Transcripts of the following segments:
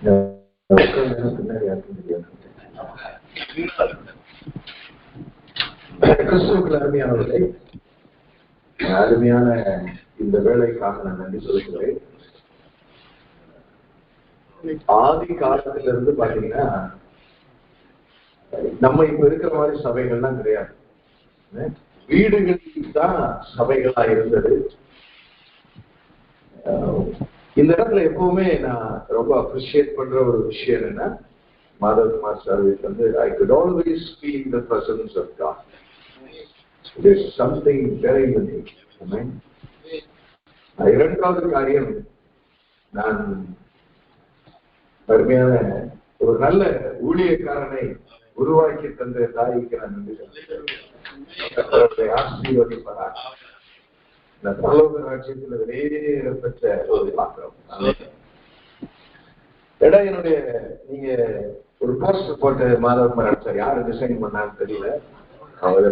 பின்னாடி யாருக்கும் தெரியாது. கிறிஸ்துவுக்கு அருமையானவர்களே, அருமையான இந்த வேலைக்காக நான் நன்றி சொல்கிறேன். ஆதி காலத்திலிருந்து பாத்தீங்கன்னா நம்ம இப்ப இருக்கிற மாதிரி சபைகள்லாம் கிடையாது. வீடுகளில் தான் சபைகளா இருந்தது. இந்த இடத்துல எப்பவுமே நான் ரொம்ப அப்ரிஷியேட் பண்ற ஒரு விஷயம் என்னன்னா, மாதவகுமார் சர்வீஸ் வந்து I could always feel the presence of God. There's something very unique. இரண்டாவது காரியம், நான் அருமையான ஒரு நல்ல ஊழியக்காரனை உருவாக்கி தந்த தாய்க்கு நான் நன்றி சொல்கிறேன். ஆசீர்வதிப்பார். இந்த பரலோக ராஜ்யத்தில் வெளியேற பெற்ற ஒரு பாத்திரம். என்னுடைய நீங்க ஒரு போஸ்டர் போட்டு மாதவகுமார் அடிச்சார். யாரு டிசைன் பண்ணான்னு தெரியல. அவர்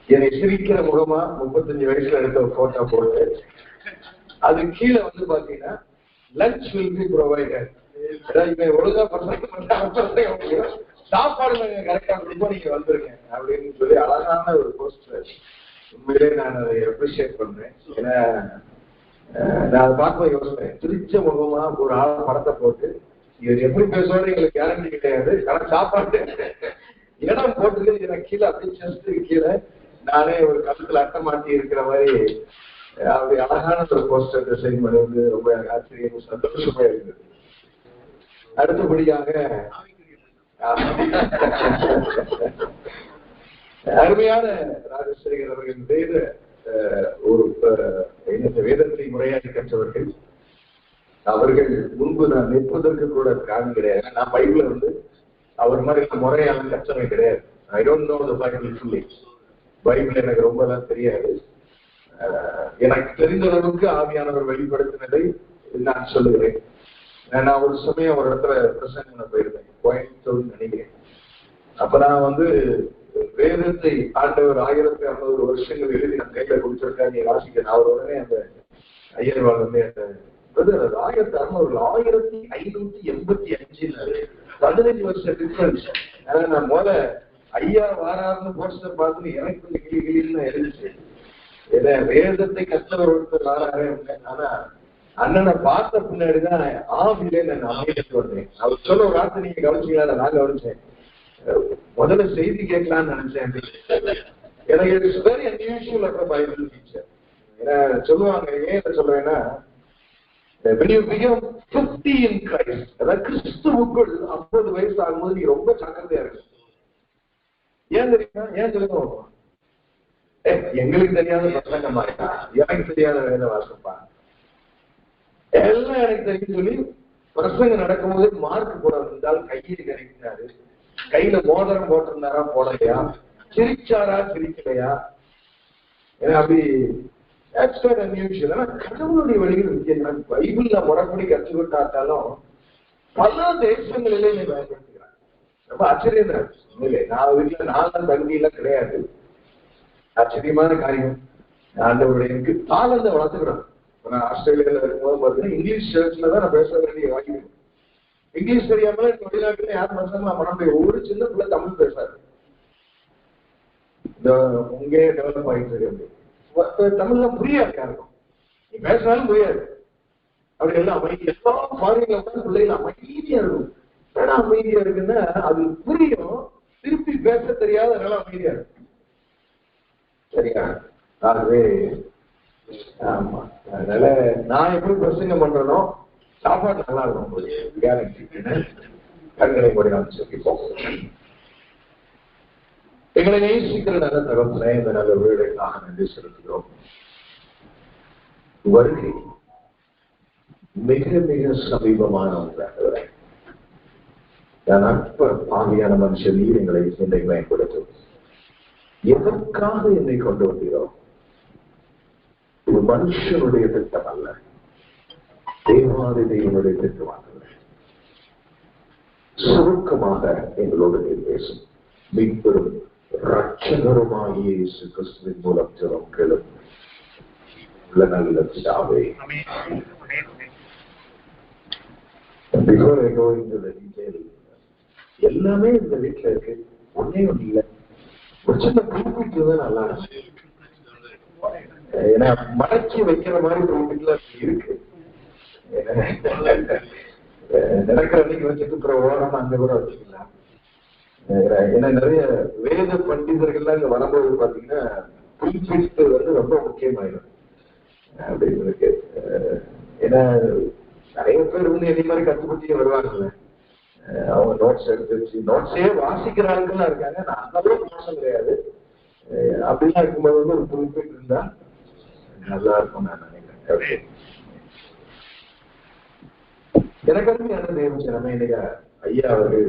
என்னை சிரிக்கிற முகமா 35 வயசுல எடுத்த ஒரு போட்டோ போட்டு அது கீழே வந்து பாத்தீங்கன்னா லஞ்ச் வில் பி ப்ரொவைடட். ஒழுங்கா சாப்பாடு நாங்க கரெக்டா கொடுப்போம், நீங்க வந்துருக்கேன் அப்படின்னு சொல்லி அழகான ஒரு போஸ்டர். உண்மையிலே நான் அதை அப்ரிஷியேட் பண்றேன். ஏன்னா நான் அதை பார்க்க யோசிப்பேன். திருச்ச முகமா ஒரு ஆள் படத்தை போட்டு இவர் எப்படி பேசுவாரு எங்களுக்கு கேரண்டி கிடையாது. ஆனா சாப்பாடு இடம் போட்டுருக்கு. எனக்கு கீழே அப்படியே செஸ்ட் கீழே நானே ஒரு கழுத்துல அட்டை மாட்டி இருக்கிற மாதிரி அப்படி அழகான ஒரு போஸ்டர் டிசைன் பண்ணுவது ரொம்ப ஆச்சரியம், சந்தோஷமா இருந்தது. அடுத்தபடியாக அருமையான ராஜசேகர் அவர்கள் வேதத்தை முறையாடி கற்றவர்கள். அவர்கள் முன்பு நான் நிற்பதற்கு கூட காரணம் கிடையாது. நான் பைபிள வந்து அவர் மாதிரி முறையான கற்றவை கிடையாது. I don't know the Bible fully. Bible எனக்கு ரொம்ப எல்லாம் தெரியாது. எனக்கு தெரிந்த அளவுக்கு ஆவியானவர் வெளிப்படுத்தினதை நான் சொல்லுகிறேன். நான் ஒரு சமயம் ஒரு இடத்துல பிரசங்கம் பண்ண போயிருந்தேன், கோயம்புத்தூர் நினைக்கிறேன். அப்ப நான் வந்து வேதத்தை ஆண்டவர் 1600 வருஷங்கள் எழுதி நான் கையில கொடுத்திருக்கேன், நீ வாசிக்க. நான் ஒரு உடனே அந்த ஐயர்வாள் வந்து 1600 1585 15 வருஷம் டிஃபரன்ஸ். அதனால நான் முதல்ல ஐயா வாராருன்னு போஸ்டர் பார்த்து எனக்கு கொஞ்சம் கிளி கிளின்னு எழுதிச்சு. ஏன்னா வேதத்தை கற்றவர் ஒருத்தர் வாராரு. ஆனா அண்ணனை பார்த்த பின்னாடிதான் ஆவிலே நான் அமைதிக்கு வந்தேன். அவர் சொல்ல ஒரு வார்த்தை நீங்க கவனிச்சீங்களா? நான் கவனிச்சேன். முதல்ல செய்தி கேட்கலான்னு நினைச்சேன். எனக்கு it's very unusual of a Bible teacher. ஏன்னா சொல்லுவாங்க, ஏன் சொல்றேன்னா, when you become 50 in Christ, அதாவது கிறிஸ்துவுக்குள் 50 வயசு ஆகும்போது நீ ரொம்ப ஜாக்கிரதையா இருக்கு. ஏன் தெரியுமா? ஏன் சொல்லுங்க. எங்களுக்கு தெரியாத பிரசங்கமா இருக்கா, எனக்கு தெரியாத வேத வாசப்பா, எல்லாம் எனக்கு தெரியும் சொல்லி பிரசங்கம் நடக்கும்போது மார்க் போட இருந்தால் கையில் கிடைக்கிறாரு, கையில மோதிரம் போட்டிருந்தாரா போடலையா, சிரிச்சாரா சிரிக்கலையா, ஏன்னா அப்படி கடவுளுடைய வழிகள் வித்தியாசம். பைபிள்ல முறைப்படி கற்றுக்கிட்டாலும் பல தேசங்களிலே நீ பயன்படுத்துகிறாங்க. ரொம்ப ஆச்சரியம் தான். நான் வீட்டுல நாலாம் தகுதியெல்லாம் கிடையாது. ஆச்சரியமான காரியம். ஆண்டவருடைய எனக்கு தாளந்தை வளர்த்துக்கிறேன். நான் ஆஸ்திரேலியால இருக்கும்போது பார்த்தீங்கன்னா இங்கிலீஷ் சர்ச்ல தான் நான் பேச வேண்டிய வாங்கி. இங்கிலீஷ் தெரியாமல வெளிநாட்டுல யார் மனசாங்க பண்ண முடியும். ஒரு சின்ன பிள்ளை தமிழ் பேசாது. இங்கே டெவலப் ஆகிட்டு இருக்கு. தமிழ்ல புரியாது யாருக்கும். நீ பேசினாலும் புரியாது. அப்படி எல்லாம் அமைதி எல்லாம் ஃபாரின்ல பிள்ளைகள் அமைதியா இருக்கும். ஏன்னா அமைதியா இருக்குன்னா அது புரியும், திருப்பி பேச தெரியாத அதனால அமைதியா இருக்கும். சரியா? ஆகவே ஆமா, அதனால நான் எப்படி பிரசங்கம் பண்றேனோ சாப்பாடு நல்லா இருக்கும். கேரண்டி. கண்களை மூடி நாம் சொல்லிப்போம். எங்களை நேசிக்கிற நல்ல தகவலை இந்த நல்ல வீடுக்காக நன்றி செலுத்துகிறோம். வருகை மிக மிக சமீபமான ஒன்றாக நான் அற்ப பாவியான மனுஷன் நீர் எங்களை என்னை பயன்படுத்தும். எதற்காக என்னை கொண்டு வந்தீரோ? இது மனுஷனுடைய திட்டம் அல்ல, தேவாதி தேவனுடைய திட்டமாகல. சுருக்கமாக எங்களோடு நீர் பேசும். மீட்பெரும் ரட்சகருமாகிய இயேசு கிறிஸ்துவின் மூலம் ஜெபம் கேளும் நல்ல பிதாவே. Before I go into the detail, எல்லாமே இந்த வீட்டுல இருக்கு, ஒன்னே ஒண்ணு இல்லை, ஒரு சின்ன குறிப்பிட்டு தான் நல்லா இருக்கு. ஏன்னா மறைச்சி வைக்கிற மாதிரி குறிப்பிட்டுல இருக்கு. நடக்கிற அன்னைக்கு வச்சுட்டு அப்புறம் ஓரமா அங்க கூட வச்சுக்கலாம். ஏன்னா நிறைய வேத பண்டிதர்கள்லாம் இங்க வரும்போது பாத்தீங்கன்னா குறிப்பிட்டு வந்து ரொம்ப முக்கியமாயிடும் அப்படின்னு இருக்கு. ஏன்னா நிறைய பேர் வந்து என்னை மாதிரி கத்துப்பட்டியே வருவாங்கல்ல, அவங்க நோட்ஸ் எடுத்து நோட்ஸே வாசிக்கிற ஆளுங்கெல்லாம் இருக்காங்க. நான் அந்த அளவுக்கு மோசம் கிடையாது. அப்படிலாம் இருக்கும்போது வந்து ஒரு குறிப்பிட்டு இருந்தா நல்லா இருக்கும் நான் நினைக்கிறேன். எனக்கு அருமையான தேவச்சனமே இல்லையா ஐயா அவர்கள்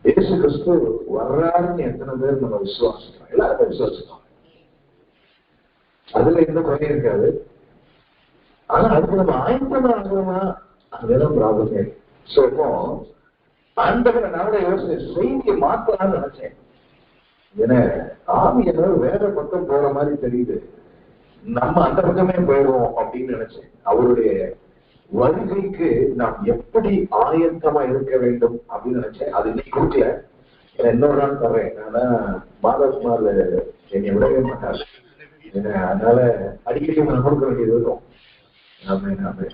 இயேசு கிறிஸ்து வர்றாருன்னு எத்தனை பேர் நம்ம விசுவாசிக்கிறோம்? எல்லாருமே விசுவாசிக்கிறோம், அதுல எந்த குறையும் இருக்காது. ஆனா அதுக்கு நம்ம ஆயத்தமா ஆகணுமா, அதுதான் ப்ராப்ளமே. சோ ஆண்டவரை நானோட யோசனை செய்தியை மாத்தலாம்னு நினைச்சேன். ஏன்னா ஆவியானவர் வேற பக்கம் போற மாதிரி தெரியுது, நம்ம அந்த பக்கமே போயிடுவோம் அப்படின்னு நினைச்சேன். அவருடைய வருகைக்கு நாம் எப்படி ஆயத்தமா இருக்க வேண்டும் அப்படின்னு நினைச்சேன். அது இன்னைக்கு கொடுக்கல, இன்னொரு நாள் தர்றேன். ஆனா மாதகுமார் என்னை விடவே மாட்டாரு, அதனால அடிக்கடி நான் கொடுக்க வேண்டியது இருக்கும்.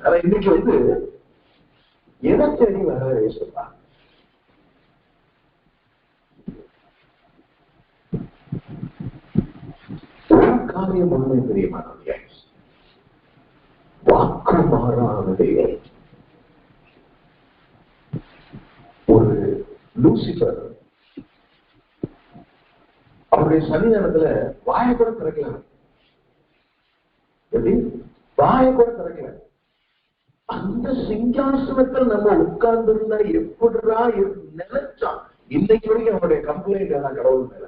ஆனா இன்னைக்கு வந்து எதை தேடி வர சொல்றா, ஒரு காரியம் ஒண்ணு தெரியுமானவங்க, வாக்கு மாறானதே. ஒரு லூசிபர் அவருடைய சன்னிதானத்துல வாயை கூட திறக்கல, எப்படி வாயை கூட திறக்கல. அந்த சிங்காசனத்தில் நம்ம உட்கார்ந்து இருந்தா எப்படிடா நினைச்சான். இன்னைக்கு வரைக்கும் அவனுடைய கம்ப்ளைண்ட் தான் கடவுள் மேல.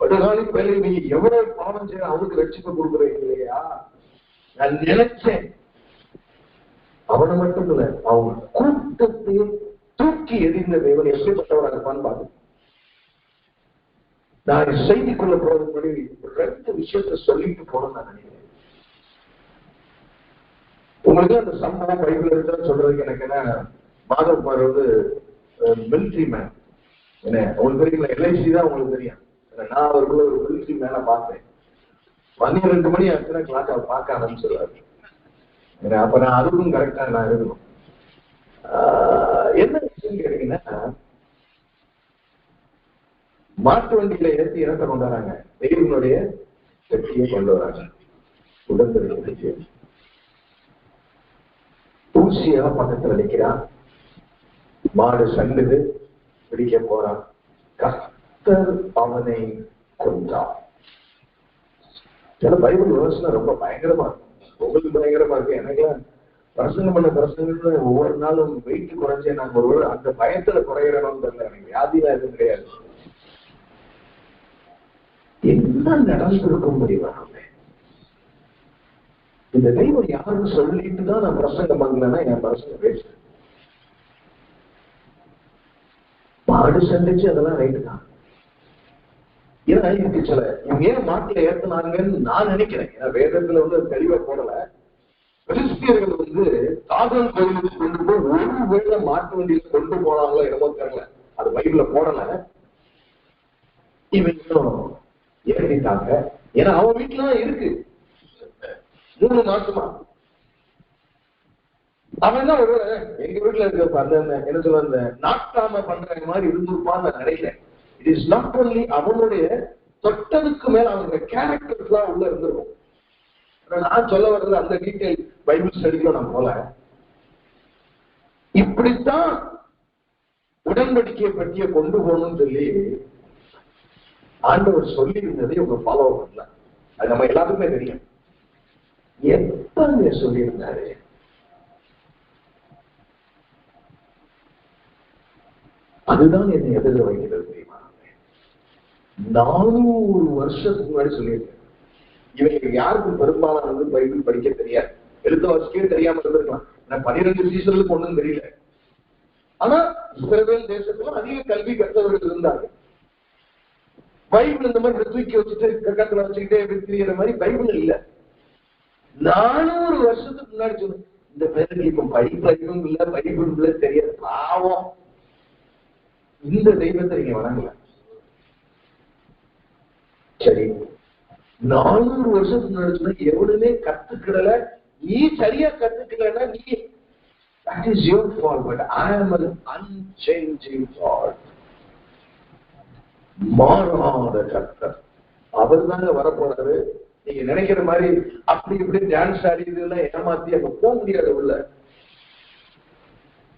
படுகாலி வேலை நீங்க எவ்வளவு பாவம் செய்ய அவனுக்கு ரட்சிப்பு கொடுக்குறீங்க இல்லையா? நான் நினைச்சேன். அவனை மட்டும் இல்ல, அவங்க கூட்டத்தையே தூக்கி எறிந்த தேவன் எப்படிப்பட்டவராக இருப்பான்னு பாருங்க. நான் செய்திக்குள்ள போறதுபடி ரெண்டு விஷயத்த சொல்லிட்டு போறேன்னு நான் நினைக்கிறேன். உங்களுக்கு அந்த சம்பவம் பைபிள் இருக்குன்னு சொல்றதுக்கு எனக்கு என்ன, மாதகுமார் வந்து மிலிட்ரி மேன், என்ன உங்களுக்கு தெரியுங்களா? எல்ஐசி தான் உங்களுக்கு தெரியும். நான் அவருக்குள்ள ஒரு மிலிட்ரி மேனை பார்த்தேன். 12 மணி ஆச்சுன்னா கிளாஸ் அவர் பார்க்க ஆரம்பிச்சிருவாரு. அப்ப நான் அதுக்கும் கரெக்டா நான் இருக்கணும். என்ன விஷயம் கேட்டீங்கன்னா, மாட்டு வண்டியில ஏற்றி இறக்க கொண்டு வராங்க, தெய்வனுடைய சக்தியை கொண்டு வராங்க, உடம்பு ஊசியா பக்கத்துல நிக்கிறான், மாடு சண்டுது, பிடிக்க போறான், கர்த்தர் அவனை கொன்றார். பைபிள் விமர்சனம் ரொம்ப பயங்கரமா இருக்கும், உங்களுக்கு பயங்கரமா இருக்கு. எனக்குலாம் பிரசங்கம் பண்ண பிரசங்கத்துல ஒவ்வொரு நாளும் வெயிட் குறைஞ்சே நாங்க ஒரு அந்த பயத்துல குறையிறோம்னு தெரியல. எனக்கு வியாதிலாம் எதுவும் கிடையாது. என்ன நடந்திருக்கும் முடியுமா? இந்த தெய்வம் யாருன்னு சொல்லிட்டு தான் நான் பிரசங்கம் பண்ணலன்னா என் பிரசங்கம் பேசுறேன். மாடு சந்திச்சு அதெல்லாம் ரைட்டு தான். ஏன்னா இதுக்கு சில இவங்க ஏன் மாட்டுல ஏத்துனாங்கன்னு நான் நினைக்கிறேன். ஏன்னா வேதத்துல வந்து தெளிவா போடல. கிறிஸ்தியர்கள் வந்து காதல் கோயிலுக்கு கொண்டு போய் ஒரு வேளை மாட்டு வண்டியில கொண்டு போனாங்களோ என்னமோ தெரியல, அது பைபிள்ல போடல. இவங்க ஏற்றிட்டாங்க. ஏன்னா அவன் வீட்டுல இருக்கு 3 மாசமா. அவன் தான் ஒரு எங்க வீட்டுல இருக்க அந்த என்ன சொல்ல அந்த நாட்டாம பண்ற மாதிரி இருந்திருப்பான்னு நான் நினைக்கிறேன். இட் இஸ் நாட் ஒன்லி அவனுடைய தொட்டதுக்கு மேல அவனுடைய கேரக்டர்ஸ் எல்லாம் உள்ள இருந்திருக்கும். நான் சொல்ல வர்றது அந்த டீட்டெயில் பைபிள் ஸ்டடிக்குள்ள நான் போல. இப்படித்தான் உடன்படிக்கை பற்றிய கொண்டு போகணும்னு சொல்லி ஆண்டவர் சொல்லி இருந்ததை உங்க ஃபாலோ பண்ணல. அது நம்ம எல்லாத்துக்குமே தெரியும். எப்ப சொல்லியிருந்தாரு? அதுதான் என்னை எதிர வைக்கிறது தெரியுமா? 400 வருஷத்துக்கு முன்னாடி சொல்லியிருக்கேன். இவங்களுக்கு யாருக்கும் பெரும்பாலும் வந்து பைபிள் படிக்க தெரியாது, எழுத வாசிக்கவே தெரியாம இருந்திருக்கலாம். 12 சீசனுக்கு ஒண்ணும் தெரியல. ஆனா இஸ்ரவேல் தேசத்துல அதிக கல்வி கற்றவர்கள் இருந்தார்கள். பைபிள் இந்த மாதிரி தூக்கி வச்சுட்டு கக்கத்துல வச்சுக்கிட்டே திரியிற மாதிரி பைபிள் இல்ல. 400 வருஷத்துக்கு முன்னாடி சொல்லு. இந்த பேருக்கு இப்ப படிப்பறிவும் இல்ல, படிப்பும் இல்ல, தெரியாது, பாவம். இந்த தெய்வத்தை நீங்க வணங்கல. சரி, 400 வருஷத்துக்கு முன்னாடி எவ்வளவுமே கத்துக்கிடல, நீ சரியா கத்துக்கலன்னா நீ that is your fault, but I am an unchanging God. மாறாத கர்த்தர் அவர் தாங்க வரப்போறாரு. நீங்க நினைக்கிற மாதிரி அப்படி இப்படி டான்ஸ் ஆடி இதெல்லாம் ஏமாத்தி அங்க போக முடியாது உள்ள.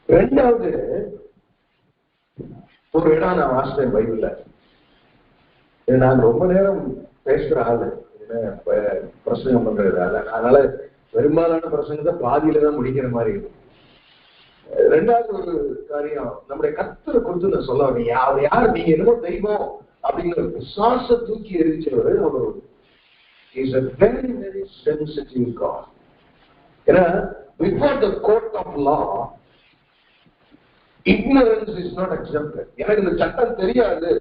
ரெண்டாவது ஒரு இடம் நான் வாசித்தேன் பைபிள்ல. நான் ரொம்ப நேரம் பேசுற ஆளு, பிரசங்கம் பண்றது, அதனால பெரும்பாலான பிரசங்கத்தை பாதியில தான் முடிக்கிற மாதிரி இருக்கும். ரெண்டாவது ஒரு காரியம், நம்முடைய கர்த்தரை குறித்து நான் சொல்ல வரீங்க. அவர் யார்? நீங்க என்னமோ தெய்வம் அப்படிங்கிற விசுவாச தூக்கி எரிச்சவர். அவர் is a very very sensitive God. ஏன்னா before the court of law ignorance is not accepted. எனக்கு இந்த சட்டம் தெரியாது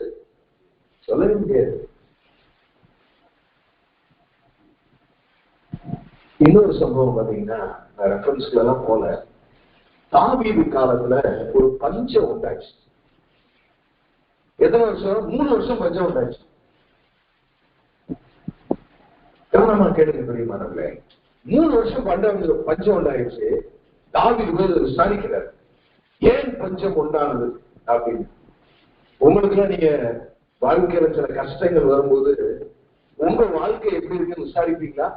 சொல்லவே முடியாது. இன்னொரு சம்பவம் பாத்தீங்கன்னா, ரெஃபரன்ஸ்ல எல்லாம் போல, தாவீது காலத்துல ஒரு பஞ்சம் உண்டாச்சு. எத்தனை வருஷம்? 3 வருஷம் பஞ்சம் உண்டாச்சு. கவனமா கேளுங்க பெரியமானவர்களே, 3 வருஷம் பஞ்சம் உண்டாயிடுச்சு. தாவீது போய் விசாரிக்கிறார், ஏன் பஞ்சம் உண்டானது அப்படின்னு. உங்களுக்கு எல்லாம் நீங்க வாழ்க்கையில சில கஷ்டங்கள் வரும்போது உங்க வாழ்க்கை எப்படி இருக்குன்னு விசாரிப்பீங்களா?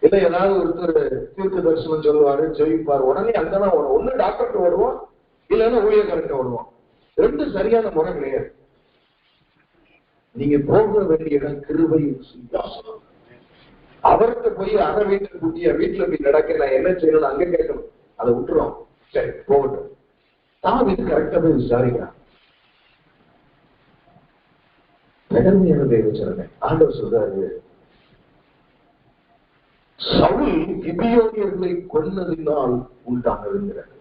இல்ல ஏதாவது ஒருத்தர் தீர்க்க தரிசனம் சொல்லுவாரு, ஜெயிப்பார், உடனே அங்கதான் வரும். ஒண்ணு டாக்டர்கிட்ட வருவோம், இல்லைன்னா ஊழியக்காரர்கிட்ட வருவோம். 2 சரியான முறை கிடையாது. நீங்க போக வேண்டிய இடம் கிருபையின் சிங்காசனம். அவர்கிட்ட போய் அரை வீட்டுக்கு கூட்டிய வீட்டுல போய் நடக்க நான் என்ன செய்யணும்னு அங்க கேட்கணும். அதை விட்டுறோம், சரி போகட்டும். தாவீது கரெக்டா போய் விசாரிக்கிறான். ஆண்டவர் சொல்றாரு, சவுல் கிபியோனியர்களை கொன்னதினால் உண்டானதுங்கிறார்.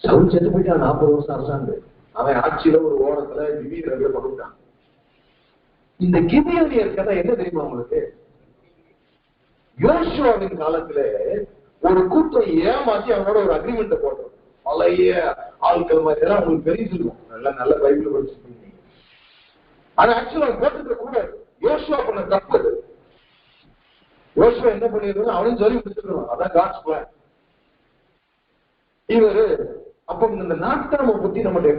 சவுல் செத்து போயிட்டான், 40 வருஷம் அரசாண்டு. அவன் ஆட்சியில ஒரு ஓரத்துல கிபியோனியர்களை கொண்டுட்டான். இந்த கிபியோனியர் கதை என்ன தெரியுமா உங்களுக்கு? யோசுவாவின் காலத்துல ஒரு கூட்டம் ஏமாத்தி அவனோட ஒரு அக்ரிமெண்ட் போட்டோம். பழைய ஆட்கள் மாதிரி எல்லாம் உங்களுக்கு தெரிஞ்சிருக்கும், நல்ல பைபிள் படிச்சிருக்கீங்க. ஆனா ஆக்சுவலா போட்டுக்க கூடாது. யோசுவா பண்ண தப்பு. யோசுவா என்ன பண்ணிருக்கணும், அவனும் சொல்லி முடிச்சிருக்கணும். அதான் காட்ஸ் பிளான். இவரு அப்ப இந்த நாட்டாம பத்தி நம்மளை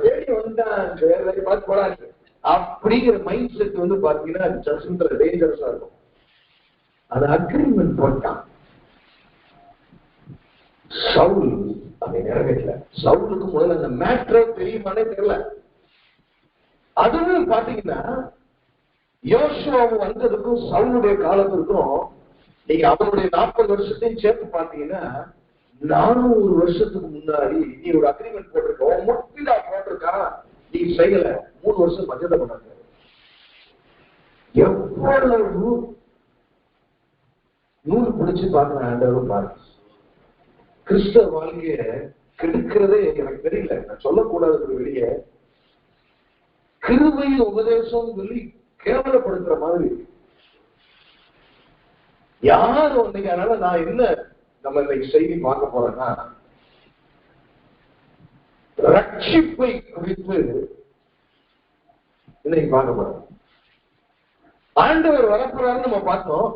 தேடி வந்துட்டான், வேற பார்த்து போடாது அப்படிங்கிற மைண்ட் செட் வந்து பாத்தீங்கன்னா டேஞ்சரஸா இருக்கும். அது அக்ரிமெண்ட் போட்டான். சவுல் அதை நிறைவேற்றல. சவுலுக்கு முதல்ல அந்த மேட்ரே தெரியுமானே தெரியல. அதுவும் பாத்தீங்கன்னா யோசுவாவு வந்ததுக்கும் சவுலுடைய காலத்திற்கும் நீங்க அவனுடைய 40 வருஷத்தையும் சேர்த்து பாத்தீங்கன்னா 400 வருஷத்துக்கு முன்னாடி நீ ஒரு அக்ரிமெண்ட் போட்டிருக்க, முட்டிடா போட்டிருக்கா, நீ செய்யல, 3 வருஷம் பஞ்சத்தை பண்ணாங்க. எவ்வளவு நூல் பிடிச்சு பாக்குறேன் ஆண்டவரும் பாருங்க. கிறிஸ்தவ வாழ்க்கைய கெடுக்கிறதே எனக்கு தெரியல, நான் சொல்லக்கூடாது. வெளியே கிருபை உபதேசம் சொல்லி கேவலப்படுத்துற மாதிரி யாரும் இன்னைக்கு. அதனால நான் என்ன நம்ம இன்னைக்கு செய்தி பார்க்க போறேன்னா, ரட்சிப்பை குறித்து இன்னைக்கு பார்க்க போறோம். ஆண்டவர் வரப்போறாருன்னு நம்ம பார்த்தோம்.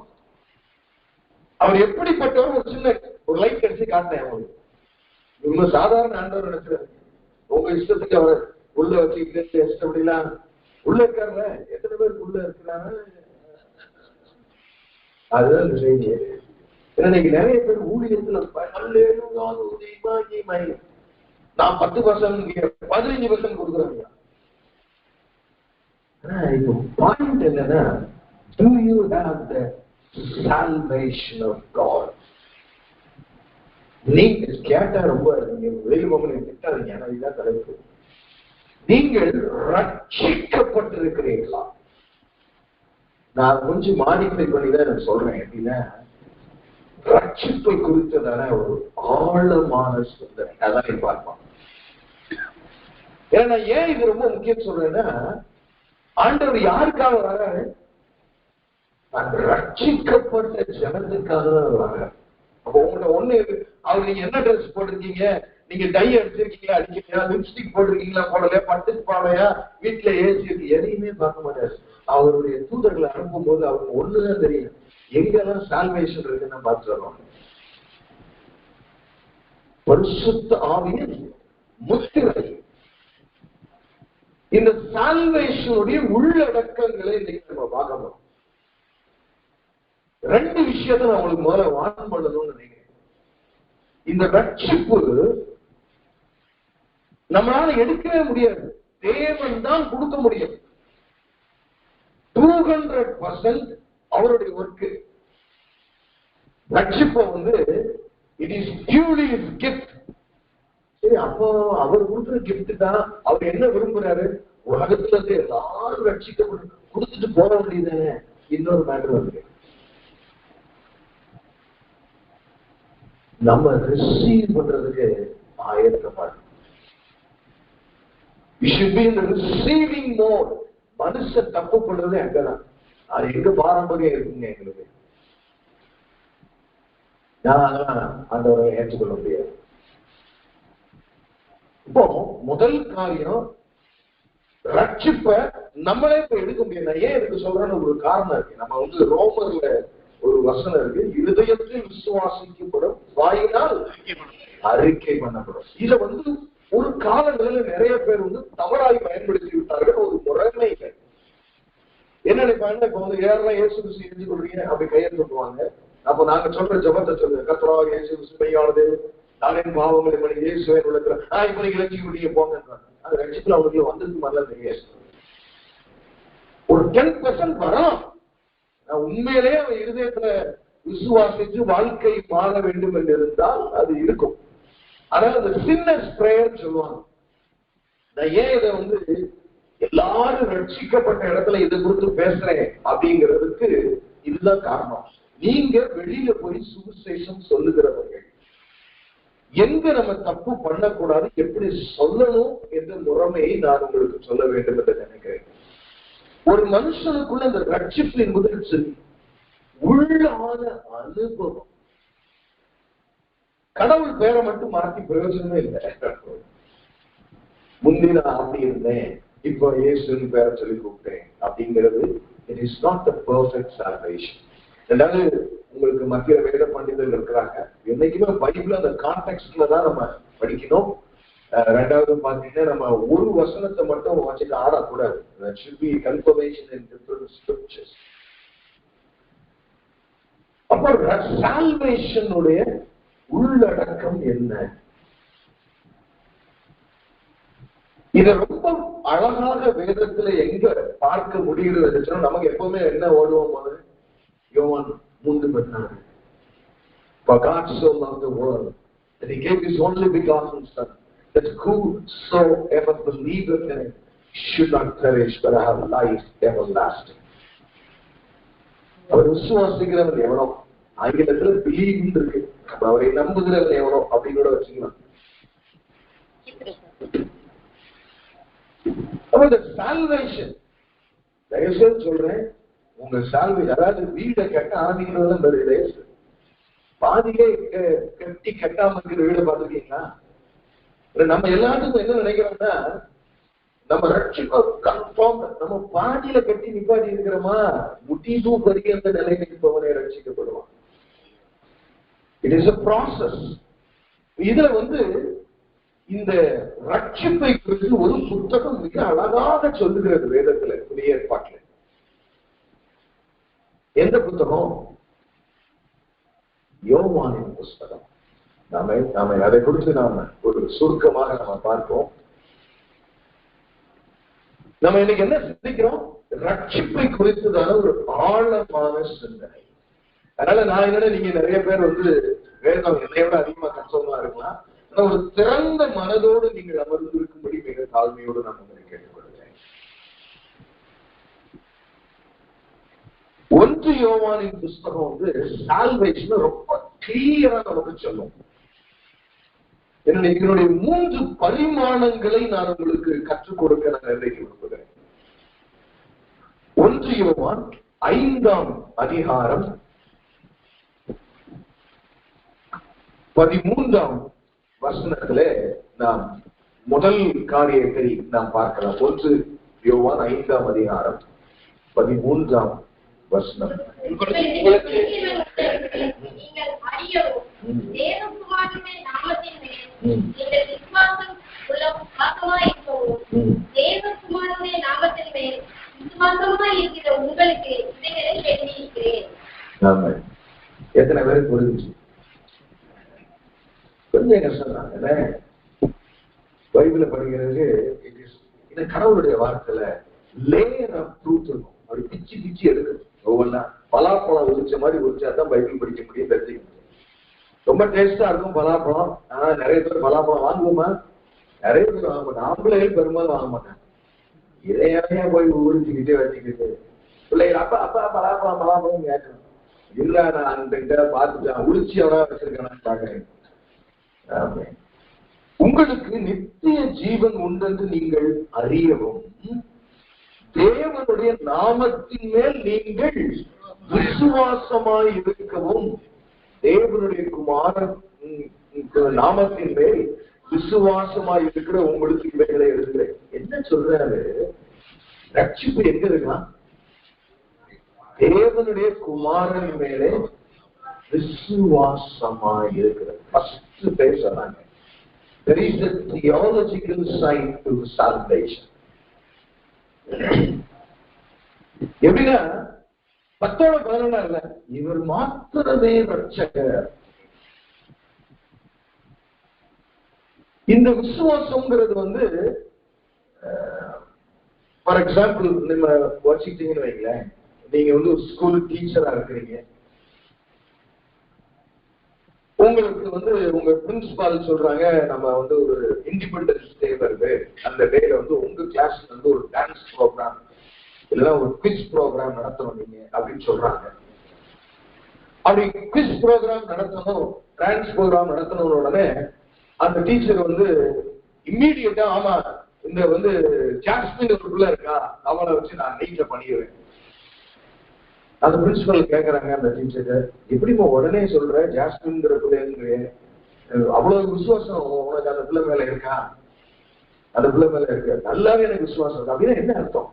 அவர் எப்படிப்பட்டவர் ஒரு சின்ன ஒரு லைட் அடிச்சு காட்டினேன் அவங்களுக்கு. இவங்க சாதாரண ஆண்டவர் நினைக்கிறாரு. உங்க இஷ்டத்துக்கு அவர் உள்ள வச்சுக்கிட்டு இஷ்டப்படிலாம் உள்ள இருக்காருல்ல, எத்தனை பேருக்கு உள்ள இருக்கிறாங்க அதுதான் இந்த செய்தி. இன்னைக்கு நிறைய பேர் ஊழியத்துல நான் 10% 15% கொடுக்குறாங்க. இப்போ பாயிண்ட் என்னன்னா, do you have the salvation of God? நீங்க கேட்டா ரொம்ப நீங்க வெளியே திட்டாதீங்க, ஆனா இதுதான் தலைப்பு. நீங்கள் ரட்சிக்கப்பட்டிருக்கிறீர்களா? நான் கொஞ்சம் மாடிஃபை பண்ணிதான் எனக்கு சொல்றேன். எப்படின்னா, ரட்சிப்பை குறித்ததான ஒரு ஆழமான சிந்தனை அதான் பார்ப்போம். ஏன்னா ஏன் இது ரொம்ப முக்கியம் சொல்றேன்னா, ஆண்டவர் யாருக்காக வராரு? ரட்சிக்கப்பட்ட ஜனத்துக்காக தான் வர்றாங்க. அப்போ உங்களை ஒண்ணு அவர் நீங்க என்ன ட்ரெஸ் போட்டிருக்கீங்க, நீங்க டை அடிச்சிருக்கீங்களா அடிக்கலையா, லிப்ஸ்டிக் போட்டிருக்கீங்களா போடலையா, பட்டு பாவையா, வீட்டுல ஏசி இருக்கு, எதையுமே பார்க்க மாட்டாரு. அவருடைய தூதர்களை அனுப்பும் போது அவருக்கு ஒண்ணுதான் தெரியும், எங்கெல்லாம் சால்வேஷன் இருக்குன்னு பார்த்து வருவாங்க. பரிசுத்த ஆவியின் முத்திரை. இந்த சால்வேஷனுடைய உள்ளடக்கங்களை இன்னைக்கு நம்ம பார்க்கணும். ரெண்டு விஷயத்தை நான் உங்களுக்கு முதல்ல வான் பண்ணணும்னு நினைக்கிறேன். இந்த ரட்சிப்பு நம்மளால எடுக்கவே முடியாது, தேவன் தான் கொடுக்க முடியும். 200% அவருடைய ஒர்க்கு. ரட்சிப்பை it is purely his gift. சரி, அப்போ அவர் கொடுக்குற கிஃப்ட் தான். அவர் என்ன விரும்புறாரு, உலகத்துல இருந்து எல்லாரும் ரட்சிக்கப்பட்டு கொடுத்துட்டு போக வேண்டியதானே. இன்னொரு மேட்டர் இருக்கு, நம்ம ரிசீவ் பண்றதுக்கு ஆயத்தப்படும். We should be in the receiving mode. மனுஷ தப்பு பண்றது அங்கதான். அது எங்க பாரம்பரியம் இருக்குங்க எங்களுக்கு. நான் அதெல்லாம் ஆண்டவரை ஏற்றுக்கொள்ள முடியாது. இப்போ முதல் காரியம், ரட்சிப்ப நம்மளே இப்ப எடுக்க முடியாது. நான் ஏன் எடுக்க சொல்றேன்னு ஒரு காரணம் இருக்கு. நம்ம ரோமர்ல ஒரு வசனம் இருக்கு, இருதயத்தில் விசுவாசிக்கப்படும், வாயினால் அறிக்கை பண்ணப்படும். இத ஒரு காலங்களில் நிறைய பேர் தவறாய் பயன்படுத்தி விட்டார்கள். ஒரு முறைமை இல்லை. என்ன நினைப்பாங்க, இப்ப யாரெல்லாம் இயேசு கிறிஸ்து செஞ்சு கொள்றீங்க அப்படி கையை தூக்குவாங்க. அப்ப நாங்க சொல்ற ஜபத்தை சொல்லுங்க, கர்த்தராகிய இயேசு கிறிஸ்து மெய்யானது, நாளின் பாவங்களை மணி இயேசுவை உள்ளத்துல இப்ப நீங்க ரட்சிக்க போங்கன்றாங்க. அது ரட்சிப்புல அவங்களுக்கு வந்ததுக்கு மாதிரிலாம் தெரியாது. ஒரு 10% வரலாம். உண்மையிலே அவன் இருதயத்துல விசுவாசிச்சு வாழ்க்கை மாற வேண்டும் என்று இருந்தால் அது இருக்கும். ஆனால் அந்த சின்னஸ் பிரேயர் சொல்லுவாங்க. நான் ஏன் இதை எல்லாரும் ரட்சிக்கப்பட்ட இடத்துல இதை குறித்து பேசுறேன் அப்படிங்கிறதுக்கு இதுதான் காரணம். நீங்க வெளியில போய் சுவிசேஷம் சொல்லுகிறவர்கள் எங்க நம்ம தப்பு பண்ணக்கூடாது, எப்படி சொல்லணும் என்ற முறைமையை நான் உங்களுக்கு சொல்ல வேண்டும் என்று நினைக்கிறேன். ஒரு மனுஷனுக்குள்ள அந்த ரட்சிப்பு என்பது உள்ளான அனுபவம். கடவுள் பேரை மட்டும் மாற்றி பிரயோஜனமே இல்லை. முந்தி நான் அப்படி இருந்தேன், இப்போ இயேசுன்னு பேரை சொல்லி கூப்பிட்டேன் அப்படிங்கிறது it is not the perfect salvation. ரெண்டாவது, உங்களுக்கு மத்திய வேத பண்டிதர்கள் இருக்கிறாங்க. என்னைக்குமே பைபிள் அந்த கான்டெக்ஸ்ட்ல தான் நம்ம படிக்கணும். ரெண்டாவது பாத்தீங்கன்னா, நம்ம ஒரு வசனத்தை மட்டும் வச்சுட்டு ஆடக்கூடாது. There should be confirmation in different scriptures. அப்போ சால்வேஷனுடைய உள்ளடக்கம் என்ன? இதை ரொம்ப அழகாக வேதத்துல எங்க பார்க்க முடிகிறது? நமக்கு எப்பவுமே என்ன ஓடுவோம் போது, யோவான் 3:16. For God so loved the world that he gave his only begotten son, that whosoever believeth in him should not perish but have life everlasting. அவர் விசுவாசிக்கிறவன் எவனோ, ஆங்கிலத்துல பிலீவ் இருக்கு, அவரை நம்புகிறவன் எவனோ அப்படின்னு கூட வச்சுக்கலாம். அப்ப இந்த சால்வேஷன், தயவுசெய்து சொல்றேன், உங்க சால்வேஷன், அதாவது வீடை கட்ட ஆரம்பிக்கிறதுலாம் பெரிய பாதியே கட்டி கட்டாம இருக்கிற வீடை பார்த்துருக்கீங்களா? நம்ம எல்லாத்துக்கும் என்ன நினைக்கிறோம்னா, நம்ம ரட்சிப்பை கன்ஃபார்ம் நம்ம பாதியில கட்டி நிப்பாட்டி இருக்கிறோமா, முடிவு பரியந்த நிலைக்கு இருப்பவனே ரட்சிக்கப்படுவான். It is a process. இதுல இந்த ரட்சிப்பை குறித்து ஒரு புத்தகம் மிக அழகாக சொல்லுகிறது வேதத்துல, புதிய ஏற்பாட்டுல. எந்த புத்தகம்? யோவானின் புஸ்தகம். நாம அதை குறித்து நாம ஒரு சுருக்கமாக நம்ம பார்ப்போம். நம்ம இன்னைக்கு என்ன சிந்திக்கிறோம்? ரட்சிப்பை குறித்துதான ஒரு ஆழமான சிந்தனை. அதனால நான் என்னன்னா, நீங்க நிறைய பேர் வேதம் என்னையோட அதிகமா கஷ்டமா இருக்கலாம். ஆனா ஒரு திறந்த மனதோடு நீங்கள் அமர்ந்து இருக்கும்படி மிக தாழ்மையோடு நான் உங்களை கேட்டுக்கொள்கிறேன். 1 யோவானின் புஸ்தகம் சால்வேஷன் ரொம்ப கிளியரா நமக்கு சொல்லும். என்னுடைய 3 பரிமாணங்களை நான் உங்களுக்கு கற்றுக் கொடுக்க நான் இன்றைக்கு விரும்புகிறேன். 1 யோவான் 5ஆம் அதிகாரம் 13ஆம் வசனத்திலே நாம் முதல் காரியத்தை நாம் பார்க்கலாம். 1 யோவான் 5ஆம் அதிகாரம் 13ஆம் வசனம். எத்தனை பேருக்கு புரிஞ்சு? கொஞ்சம் கஷ்டம் தான். பைபிள படிக்கிறதுக்கு இந்த கடவுளுடைய வார்த்தையில லேயர் ஆஃப் ட்ரூத் இருக்கும். அப்படி பிச்சு பிச்சு எடுக்கணும். ஒவ்வொன்னா பலாப்பழம் உரிச்ச மாதிரி உரிச்சாதான் பைபிள் படிக்க முடியும், தெரிஞ்சுக்க முடியும். ரொம்ப டேஸ்டா இருக்கும் பலாப்பழம். ஆனா நிறைய பேர் பலாப்பழம் வாங்குவோமா? நிறைய பேர் வாங்க மாட்டோம். ஆம்பளையே பெரும்பாலும் வாங்க மாட்டாங்க. இதையா போய் உரிச்சுக்கிட்டே வச்சுக்கிட்டு பிள்ளைகள் அப்பா அப்பா பலாப்பழம் கேட்கணும். இல்ல நான் அந்த பார்த்துட்டேன், உரிச்சி எவனா வச்சிருக்கேன்னு பாக்குறேன். உங்களுக்கு நித்திய ஜீவன் உண்டென்று நீங்கள் அறியவும் தேவனுடைய நாமத்தின் மேல் நீங்கள் விசுவாசமாய் இருக்கவும், தேவனுடைய குமாரன் நாமத்தின் மேல் விசுவாசமாய் இருக்கிற உங்களுக்கு இவைகளை எழுதுகிறேன். என்ன சொல்றாரு? ரட்சிப்பு எங்க இருக்கா? தேவனுடைய குமாரன் மேலே விசுவாசமாய் இருக்கிறது. ஃபர்ஸ்ட் பேசுறாங்க. There is a theological side to salvation. எப்படின்னா 10-11 இவர் மாத்திரமே ரட்சகர். இந்த விசுவாசம்ங்கிறது வந்து ஃபார் எக்ஸாம்பிள் நம்ம வச்சுக்கிட்டீங்கன்னு வைங்களேன், நீங்க வந்து ஒரு ஸ்கூல் டீச்சரா இருக்கிறீங்க. உங்களுக்கு வந்து உங்க பிரின்சிபால் சொல்றாங்க, நம்ம வந்து ஒரு இண்டிபெண்டன்ஸ் டே வருது, அந்த டேல வந்து உங்க கிளாஸ்ல வந்து ஒரு டான்ஸ் ப்ரோக்ராம் இல்லைன்னா ஒரு குவிஸ் ப்ரோக்ராம் நடத்தணும் நீங்க அப்படின்னு சொல்றாங்க. அப்படி குவிஸ் ப்ரோக்ராம் நடத்தணும், டான்ஸ் ப்ரோக்ராம் நடத்தணும் உடனே அந்த டீச்சர் வந்து இம்மீடியட்டா ஆமா இந்த வந்து ஜாஸ்மின் ஒரு பிள்ளை இருக்கா, அவளை வச்சு நான் நீட்ல பண்ணிடுவேன். அந்த பிரின்சிபல் கேட்கறாங்க அந்த டீச்சர், எப்படிமா உடனே சொல்ற ஜாஸ்மின்ங்கிற பிள்ளைங்கிற, அவ்வளவு விசுவாசம் உனக்கு அந்த பிள்ளை மேல இருக்கா? அந்த பிள்ளை மேல இருக்கு, நல்லாவே எனக்கு விசுவாசம் இருக்கு. அப்படின்னா என்ன அர்த்தம்?